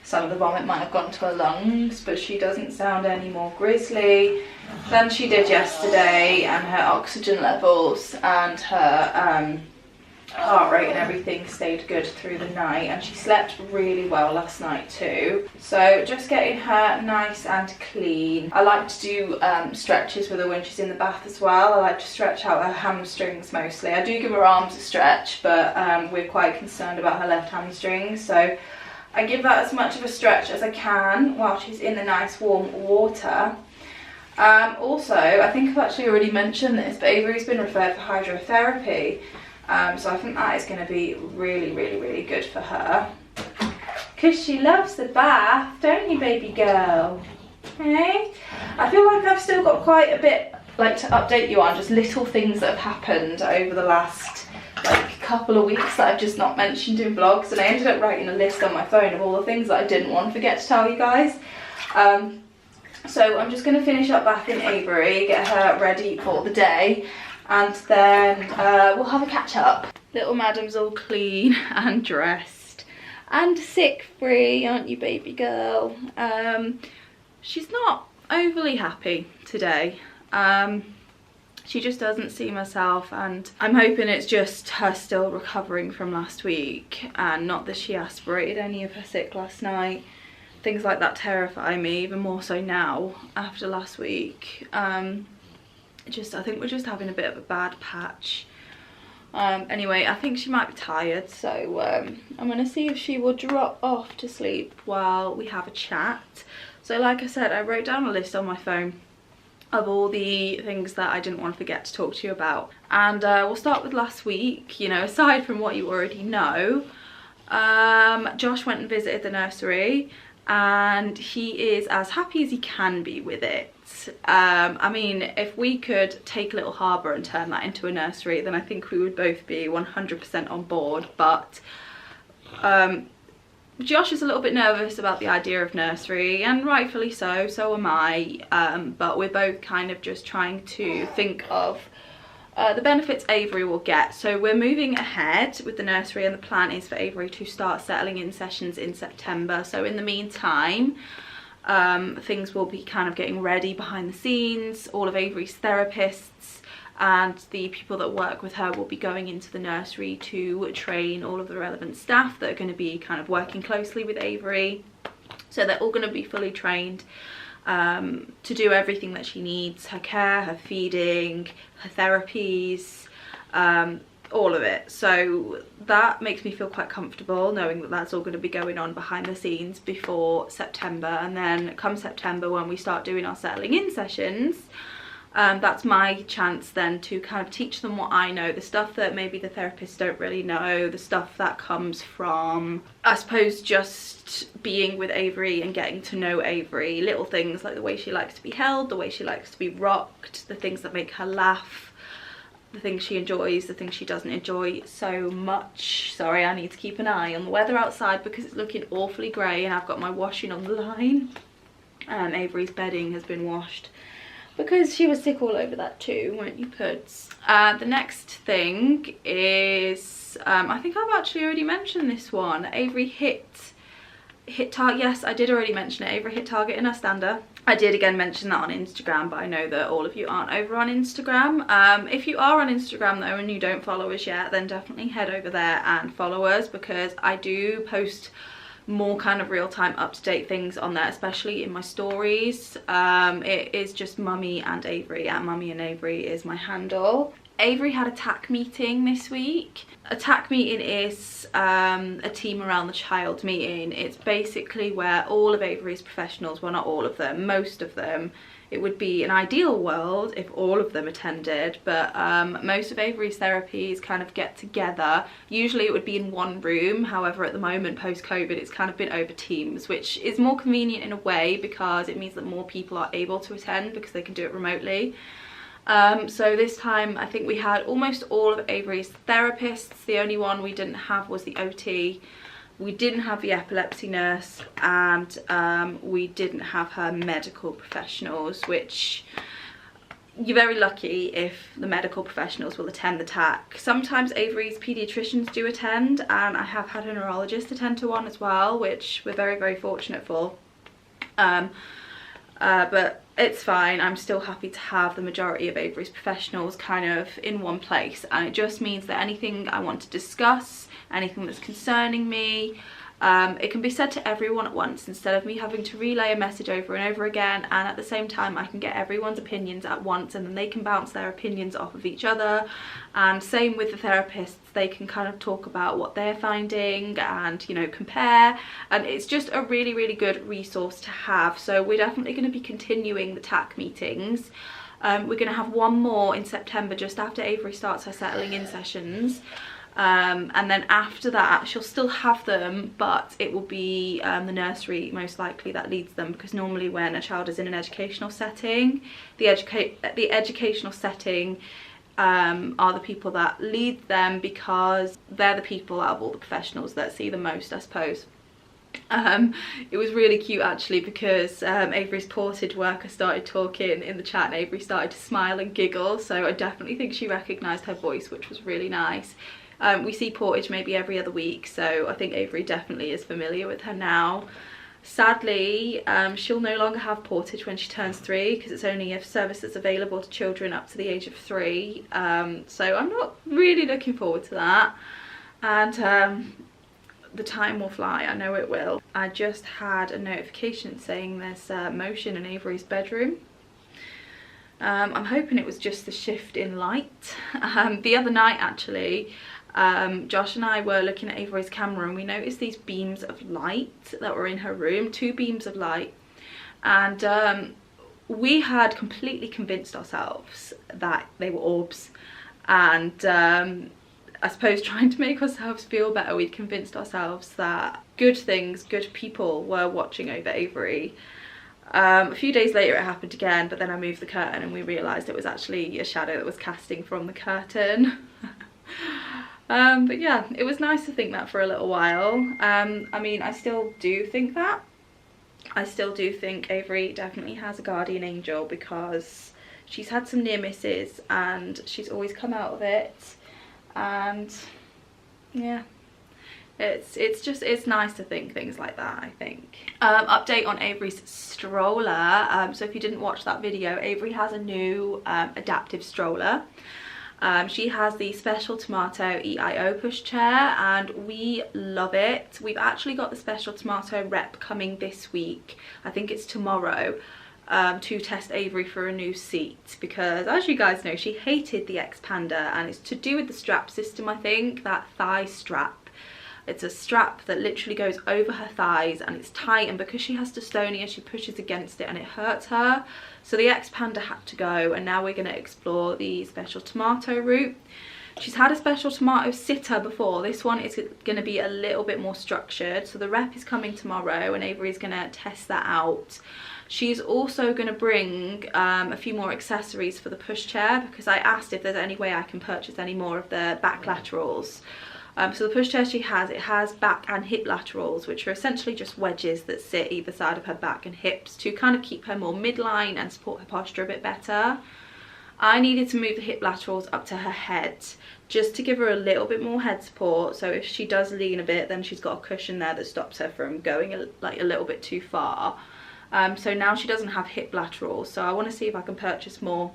some of the vomit might have gone to her lungs, but she doesn't sound any more grisly than she did yesterday, and her oxygen levels and her heart rate and everything stayed good through the night, and she slept really well last night too. So just getting her nice and clean. I like to do stretches with her when she's in the bath as well. I like to stretch out her hamstrings mostly. I do give her arms a stretch, but we're quite concerned about her left hamstring, so I give that as much of a stretch as I can while she's in the nice warm water. Also, I think I've actually already mentioned this, but Avery's been referred for hydrotherapy. So I think that is going to be really, really, really good for her. Because she loves the bath, don't you, baby girl? Hey? I feel like I've still got quite a bit to update you on, just little things that have happened over the last couple of weeks that I've just not mentioned in vlogs. And I ended up writing a list on my phone of all the things that I didn't want to forget to tell you guys. So I'm just going to finish up bathing Avery, get her ready for the day, and then we'll have a catch up. Little madam's all clean and dressed and sick free, aren't you, baby girl? She's not overly happy today. She just doesn't seem herself, and I'm hoping it's just her still recovering from last week and not that she aspirated any of her sick last night. Things like that terrify me, even more so now after last week. I think we're just having a bit of a bad patch. Anyway, I think she might be tired, so I'm going to see if she will drop off to sleep while we have a chat. So like I said, I wrote down a list on my phone of all the things that I didn't want to forget to talk to you about. And we'll start with last week. You know, aside from what you already know, Josh went and visited the nursery and he is as happy as he can be with it. I mean, if we could take a little harbour and turn that into a nursery, then I think we would both be 100% on board. But Josh is a little bit nervous about the idea of nursery, and rightfully so, so am I, but we're both kind of just trying to think of the benefits Avery will get. So we're moving ahead with the nursery, and the plan is for Avery to start settling in sessions in September. So in the meantime, things will be kind of getting ready behind the scenes. All of Avery's therapists and the people that work with her will be going into the nursery to train all of the relevant staff that are going to be kind of working closely with Avery. So they're all going to be fully trained to do everything that she needs: her care, her feeding, her therapies, all of it. So that makes me feel quite comfortable knowing that that's all going to be going on behind the scenes before September. And then come September, when we start doing our settling in sessions, that's my chance then to kind of teach them what I know, the stuff that maybe the therapists don't really know, the stuff that comes from, I suppose, just being with Avery and getting to know Avery. Little things like the way she likes to be held, the way she likes to be rocked, the things that make her laugh, the things she enjoys, the things she doesn't enjoy so much. Sorry, I need to keep an eye on the weather outside because it's looking awfully grey and I've got my washing on the line. Avery's bedding has been washed because she was sick all over that too, weren't you, puds? The next thing is, I think I've actually already mentioned this one, Avery Hit Talk. Yes, I did already mention it, Avery Hit Target in her stander. I did again mention that on Instagram, but I know that all of you aren't over on Instagram. If you are on Instagram though and you don't follow us yet, then definitely head over there and follow us, because I do post more kind of real-time up-to-date things on there, especially in my stories. It is just Mummy and Avery, and Mummy and Avery is my handle. Avery had a TAC meeting this week. A TAC meeting is a team around the child meeting. It's basically where all of Avery's professionals, well, not all of them, most of them, it would be an ideal world if all of them attended, but most of Avery's therapies kind of get together. Usually it would be in one room, however at the moment post-COVID it's kind of been over Teams, which is more convenient in a way because it means that more people are able to attend because they can do it remotely. So this time I think we had almost all of Avery's therapists. The only one we didn't have was the OT. We didn't have the epilepsy nurse, and we didn't have her medical professionals, which you're very lucky if the medical professionals will attend the TAC. Sometimes Avery's paediatricians do attend, and I have had a neurologist attend to one as well, which we're very, very fortunate for. But it's fine. I'm still happy to have the majority of Avery's professionals kind of in one place, and it just means that anything I want to discuss, anything that's concerning me, it can be said to everyone at once instead of me having to relay a message over and over again. And at the same time I can get everyone's opinions at once, and then they can bounce their opinions off of each other. And same with the therapists, they can kind of talk about what they're finding and, you know, compare, and it's just a really, really good resource to have. So we're definitely going to be continuing the TAC meetings. We're going to have one more in September just after Avery starts her settling in sessions. And then after that she'll still have them, but it will be the nursery most likely that leads them, because normally when a child is in an educational setting, the educational setting are the people that lead them, because they're the people out of all the professionals that see the most, I suppose. It was really cute actually, because Avery's portage worker started talking in the chat and Avery started to smile and giggle, so I definitely think she recognised her voice, which was really nice. We see Portage maybe every other week, so I think Avery definitely is familiar with her now. Sadly, she'll no longer have Portage when she turns 3, because it's only a service that's available to children up to the age of 3. So I'm not really looking forward to that. And the time will fly, I know it will. I just had a notification saying there's motion in Avery's bedroom. I'm hoping it was just the shift in light. The other night actually, Josh and I were looking at Avery's camera and we noticed these beams of light that were in her room, 2 beams of light, and we had completely convinced ourselves that they were orbs, and I suppose trying to make ourselves feel better, we'd convinced ourselves that good things, good people were watching over Avery. A few days later it happened again, but then I moved the curtain and we realised it was actually a shadow that was casting from the curtain. But yeah, it was nice to think that for a little while. I mean, I still do think that. I still do think Avery definitely has a guardian angel, because she's had some near misses and she's always come out of it. And yeah, it's nice to think things like that, I think. Update on Avery's stroller. So if you didn't watch that video, Avery has a new adaptive stroller. She has the Special Tomato EIO pushchair and we love it. We've actually got the Special Tomato rep coming this week, I think it's tomorrow, to test Avery for a new seat, because as you guys know, she hated the Expander, and it's to do with the strap system, I think, that thigh strap. It's a strap that literally goes over her thighs and it's tight, and because she has dystonia she pushes against it and it hurts her. So the Expander had to go, and now we're going to explore the Special Tomato route. She's had a Special Tomato sitter before. This one is going to be a little bit more structured. So the rep is coming tomorrow and Avery's going to test that out. She's also going to bring a few more accessories for the pushchair, because I asked if there's any way I can purchase any more of the back laterals. So the pushchair she has, it has back and hip laterals, which are essentially just wedges that sit either side of her back and hips to kind of keep her more midline and support her posture a bit better. I needed to move the hip laterals up to her head just to give her a little bit more head support, so if she does lean a bit then she's got a cushion there that stops her from going a little bit too far. So now she doesn't have hip laterals, so I want to see if I can purchase more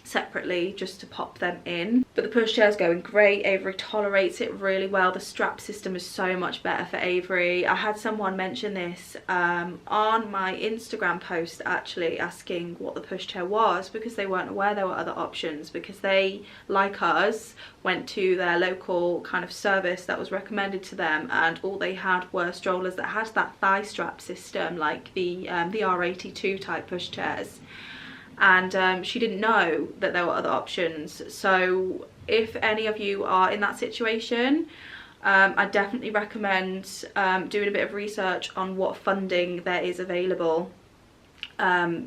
separately just to pop them in. But the pushchair is going great. Avery tolerates it really well. The strap system is so much better for Avery. I had someone mention this on my Instagram post actually, asking what the pushchair was, because they weren't aware there were other options, because they, like us, went to their local kind of service that was recommended to them, and all they had were strollers that had that thigh strap system, like the R82 type pushchairs. And she didn't know that there were other options. So if any of you are in that situation, I definitely recommend doing a bit of research on what funding there is available,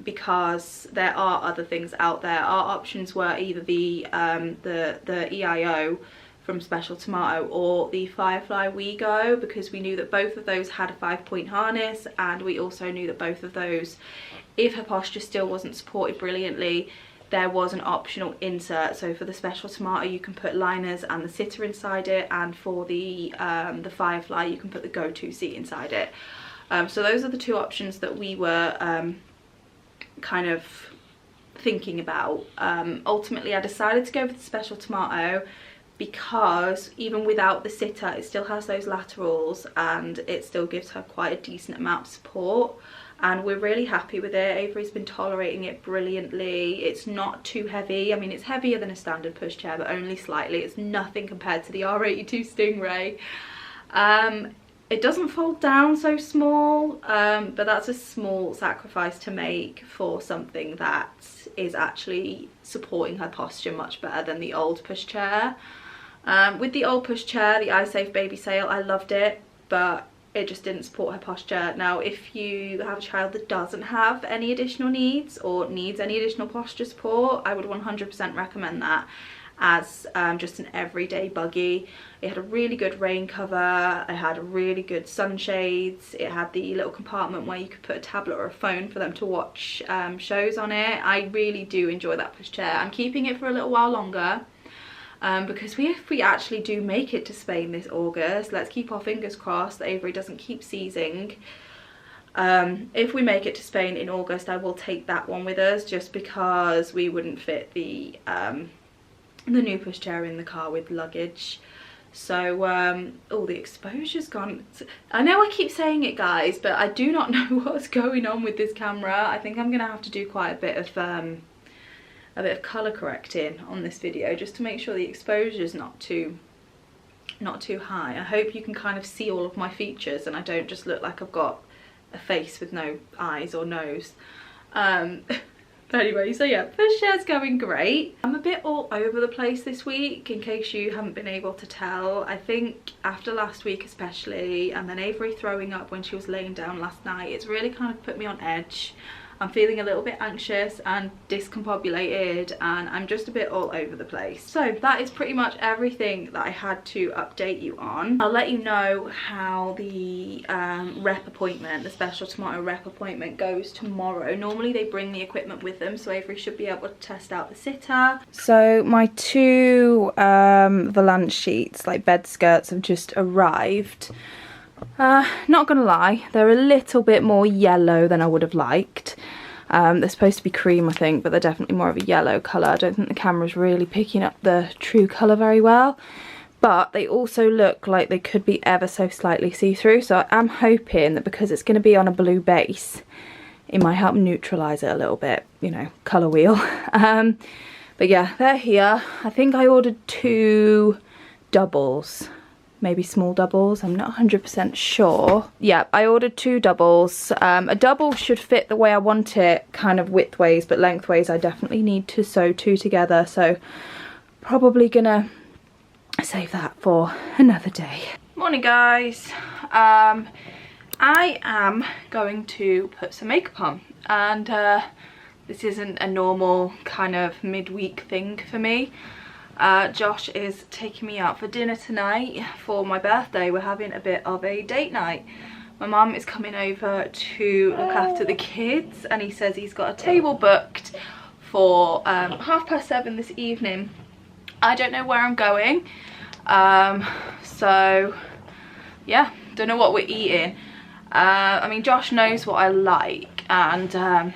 because there are other things out there. Our options were either the EIO from Special Tomato or the Firefly WeGo, because we knew that both of those had a 5-point harness, and we also knew that both of those, if her posture still wasn't supported brilliantly, there was an optional insert. So for the Special Tomato you can put liners and the sitter inside it, and for the Firefly you can put the go-to seat inside it. So those are the two options that we were kind of thinking about. Ultimately I decided to go with the Special Tomato, because even without the sitter it still has those laterals and it still gives her quite a decent amount of support, and we're really happy with it. Avery's been tolerating it brilliantly. It's not too heavy. I mean, it's heavier than a standard pushchair, but only slightly. It's nothing compared to the R82 Stingray. It doesn't fold down so small, but that's a small sacrifice to make for something that is actually supporting her posture much better than the old pushchair. With the old pushchair, the iSafe Baby Sail, I loved it, but it just didn't support her posture. Now, if you have a child that doesn't have any additional needs or needs any additional posture support, I would 100% recommend that as just an everyday buggy. It had a really good rain cover, it had really good sunshades, it had the little compartment where you could put a tablet or a phone for them to watch shows on it. I really do enjoy that pushchair. I'm keeping it for a little while longer. because if we actually do make it to Spain this August, let's keep our fingers crossed that Avery doesn't keep seizing. If we make it to Spain in August, I will take that one with us, just because we wouldn't fit the new pushchair in the car with luggage. So oh, the exposure's gone. I know I keep saying it, guys, but I do not know what's going on with this camera. I think I'm gonna have to do quite a bit of colour correcting on this video, just to make sure the exposure's not too high. I hope you can kind of see all of my features and I don't just look like I've got a face with no eyes or nose. But anyway, so yeah, pushchair's going great. I'm a bit all over the place this week, in case you haven't been able to tell. I think after last week especially, and then Avery throwing up when she was laying down last night, it's really kind of put me on edge. I'm feeling a little bit anxious and discombobulated, and I'm just a bit all over the place. So that is pretty much everything that I had to update you on. I'll let you know how the rep appointment, the special tomato rep appointment, goes tomorrow. Normally they bring the equipment with them, so Avery should be able to test out the sitter. So my two Volante sheets, like bed skirts, have just arrived. Not gonna lie, they're a little bit more yellow than I would have liked. They're supposed to be cream, I think, but they're definitely more of a yellow colour. I don't think the camera's really picking up the true colour very well, but they also look like they could be ever so slightly see-through, so I am hoping that because it's going to be on a blue base, it might help neutralise it a little bit, you know, colour wheel. But yeah, they're here. I think I ordered 2 doubles. Maybe small doubles, I'm not 100% sure. Yeah, I ordered 2 doubles. A double should fit the way I want it, kind of widthways, but lengthways I definitely need to sew 2 together, so probably gonna save that for another day. Morning, guys. I am going to put some makeup on, and this isn't a normal kind of midweek thing for me. Josh is taking me out for dinner tonight for my birthday. We're having a bit of a date night. My mum is coming over to look after the kids, and he says he's got a table booked for 7:30 this evening. I don't know where I'm going, so yeah, don't know what we're eating. I mean, Josh knows what I like, and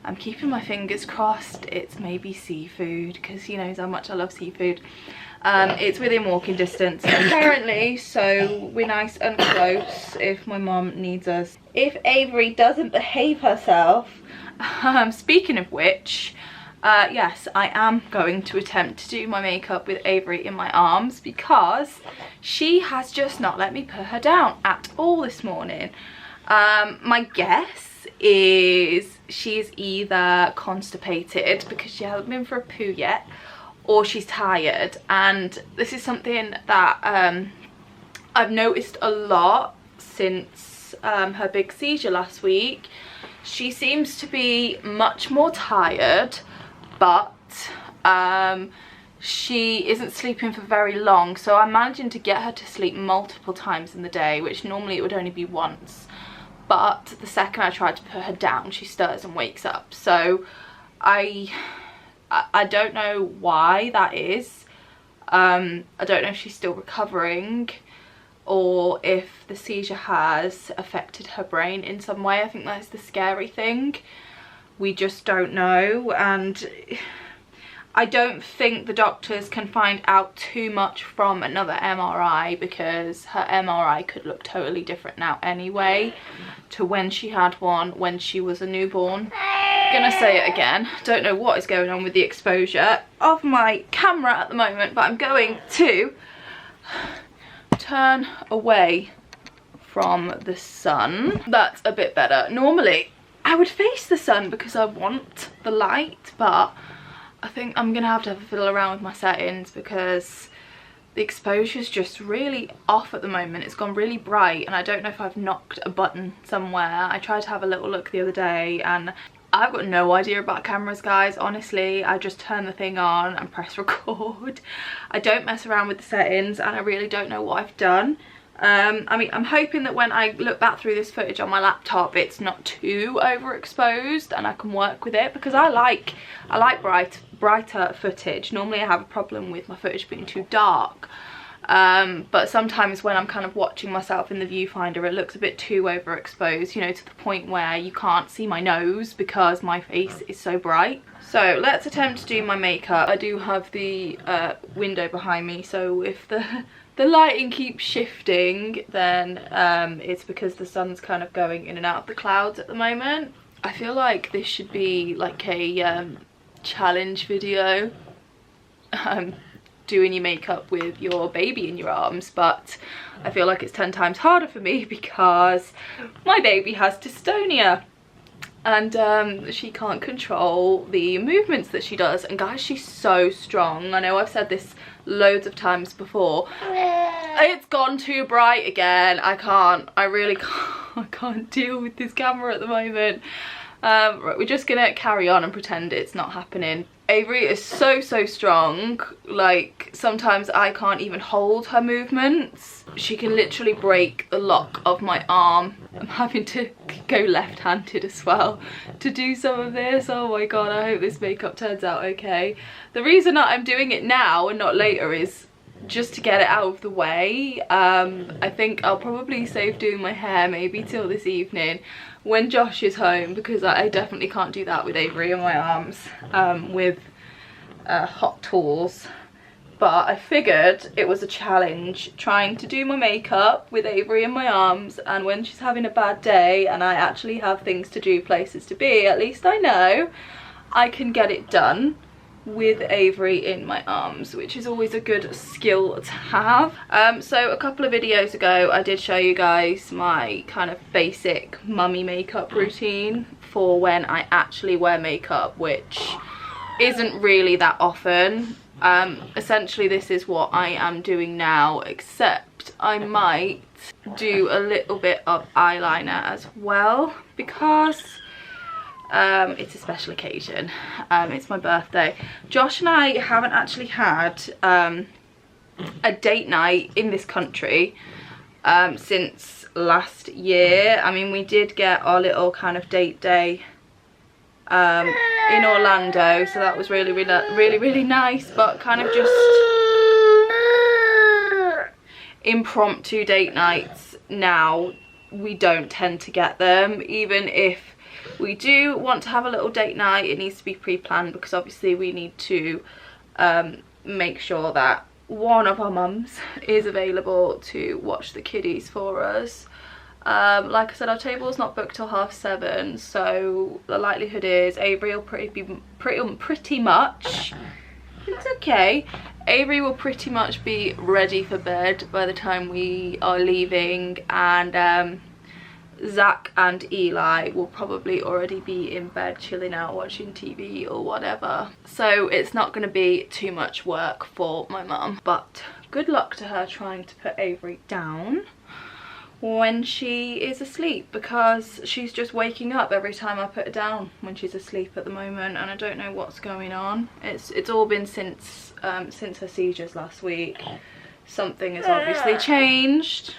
I'm keeping my fingers crossed it's maybe seafood, because he knows how much I love seafood. It's within walking distance apparently, so we're nice and close if my mum needs us. If Avery doesn't behave herself, speaking of which, yes, I am going to attempt to do my makeup with Avery in my arms, because she has just not let me put her down at all this morning. My guess is she's either constipated because she hasn't been for a poo yet, or she's tired, and this is something that I've noticed a lot since her big seizure last week. She seems to be much more tired, but she isn't sleeping for very long, so I'm managing to get her to sleep multiple times in the day, which normally it would only be once. But the second I try to put her down, she stirs and wakes up. So I don't know why that is. I don't know if she's still recovering, or if the seizure has affected her brain in some way. I think that's the scary thing. We just don't know, and I don't think the doctors can find out too much from another MRI, because her MRI could look totally different now anyway to when she had one when she was a newborn. Gonna say it again, don't know what is going on with the exposure of my camera at the moment, but I'm going to turn away from the sun. That's a bit better. Normally I would face the sun because I want the light, but I think I'm gonna have to fiddle around with my settings, because the exposure is just really off at the moment. It's gone really bright, and I don't know if I've knocked a button somewhere. I tried to have a little look the other day, and I've got no idea about cameras, guys. Honestly, I just turn the thing on and press record. I don't mess around with the settings, and I really don't know what I've done. I mean, I'm hoping that when I look back through this footage on my laptop, it's not too overexposed and I can work with it, because I like brighter footage. Normally I have a problem with my footage being too dark, but sometimes when I'm kind of watching myself in the viewfinder, it looks a bit too overexposed, you know, to the point where you can't see my nose because my face is so bright. So let's attempt to do my makeup. I do have the window behind me, so if the lighting keeps shifting, then it's because the sun's kind of going in and out of the clouds at the moment. I feel like this should be like a challenge video, doing your makeup with your baby in your arms, but I feel like it's 10 times harder for me because my baby has dystonia. And she can't control the movements that she does. And guys, she's so strong. I know I've said this loads of times before. It's gone too bright again. I really can't. I can't deal with this camera at the moment. Right, we're just gonna carry on and pretend it's not happening. Avery is so strong, like sometimes I can't even hold her movements. She can literally break the lock of my arm. I'm having to go left-handed as well to do some of this. Oh my god, I hope this makeup turns out okay. The reason that I'm doing it now and not later is just to get it out of the way. I think I'll probably save doing my hair maybe till this evening when Josh is home, because I definitely can't do that with Avery in my arms with hot tools. But I figured it was a challenge trying to do my makeup with Avery in my arms, and when she's having a bad day and I actually have things to do, places to be, at least I know I can get it done with Avery in my arms, which is always a good skill to have. So a couple of videos ago I did show you guys my kind of basic mummy makeup routine for when I actually wear makeup, which isn't really that often. Essentially this is what I am doing now, except I might do a little bit of eyeliner as well, because it's a special occasion. It's my birthday. Josh and I haven't actually had a date night in this country since last year. I mean, we did get our little kind of date day in Orlando, so that was really nice, but kind of just impromptu date nights now, we don't tend to get them. Even if we do want to have a little date night, it needs to be pre-planned, because obviously we need to make sure that one of our mums is available to watch the kiddies for us. Like I said, our table is not booked till 7:30, so the likelihood is Avery will pretty much, it's okay, Avery will pretty much be ready for bed by the time we are leaving, and Zach and Eli will probably already be in bed chilling out watching TV or whatever, so it's not going to be too much work for my mum. But good luck to her trying to put Avery down when she is asleep, because she's just waking up every time I put her down when she's asleep at the moment, and I don't know what's going on. It's all been since her seizures last week. Something has obviously changed.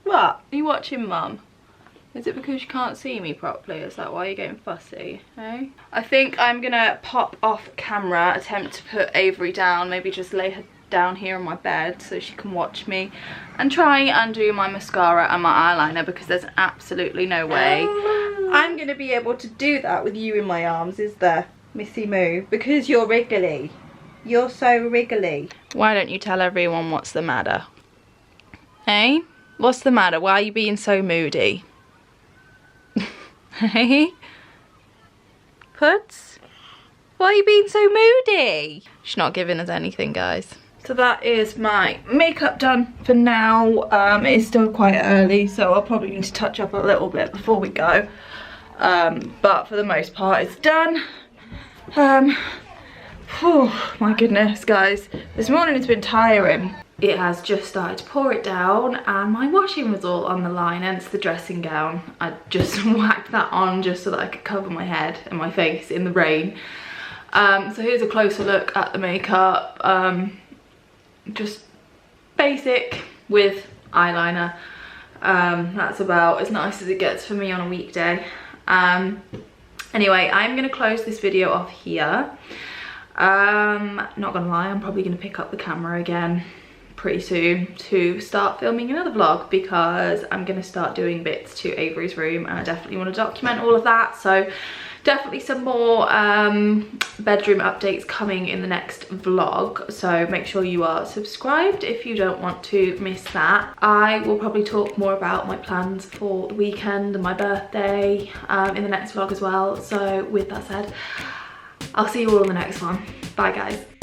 What? Are you watching, Mum? Is it because you can't see me properly? Is that why you're getting fussy? Eh? I think I'm gonna pop off camera, attempt to put Avery down, maybe just lay her down here on my bed so she can watch me, and try and do my mascara and my eyeliner, because there's absolutely no way I'm gonna be able to do that with you in my arms, is there, Missy Moo? Because you're wriggly. You're so wriggly. Why don't you tell everyone what's the matter? Hey? What's the matter? Why are you being so moody? Hey? Puds? Why are you being so moody? She's not giving us anything, guys. So that is my makeup done for now. It is still quite early, so I'll probably need to touch up a little bit before we go. But for the most part, it's done. Oh my goodness, guys. This morning has been tiring. It has just started to pour it down, and my washing was all on the line, hence the dressing gown. I just whacked that on just so that I could cover my head and my face in the rain. So here's a closer look at the makeup. Just basic with eyeliner. That's about as nice as it gets for me on a weekday. Anyway, I'm gonna close this video off here. Not gonna lie, I'm probably gonna pick up the camera again pretty soon to start filming another vlog, because I'm gonna start doing bits to Avery's room and I definitely want to document all of that. So definitely some more bedroom updates coming in the next vlog, so make sure you are subscribed if you don't want to miss that. I will probably talk more about my plans for the weekend and my birthday in the next vlog as well. So with that said, I'll see you all in the next one. Bye guys.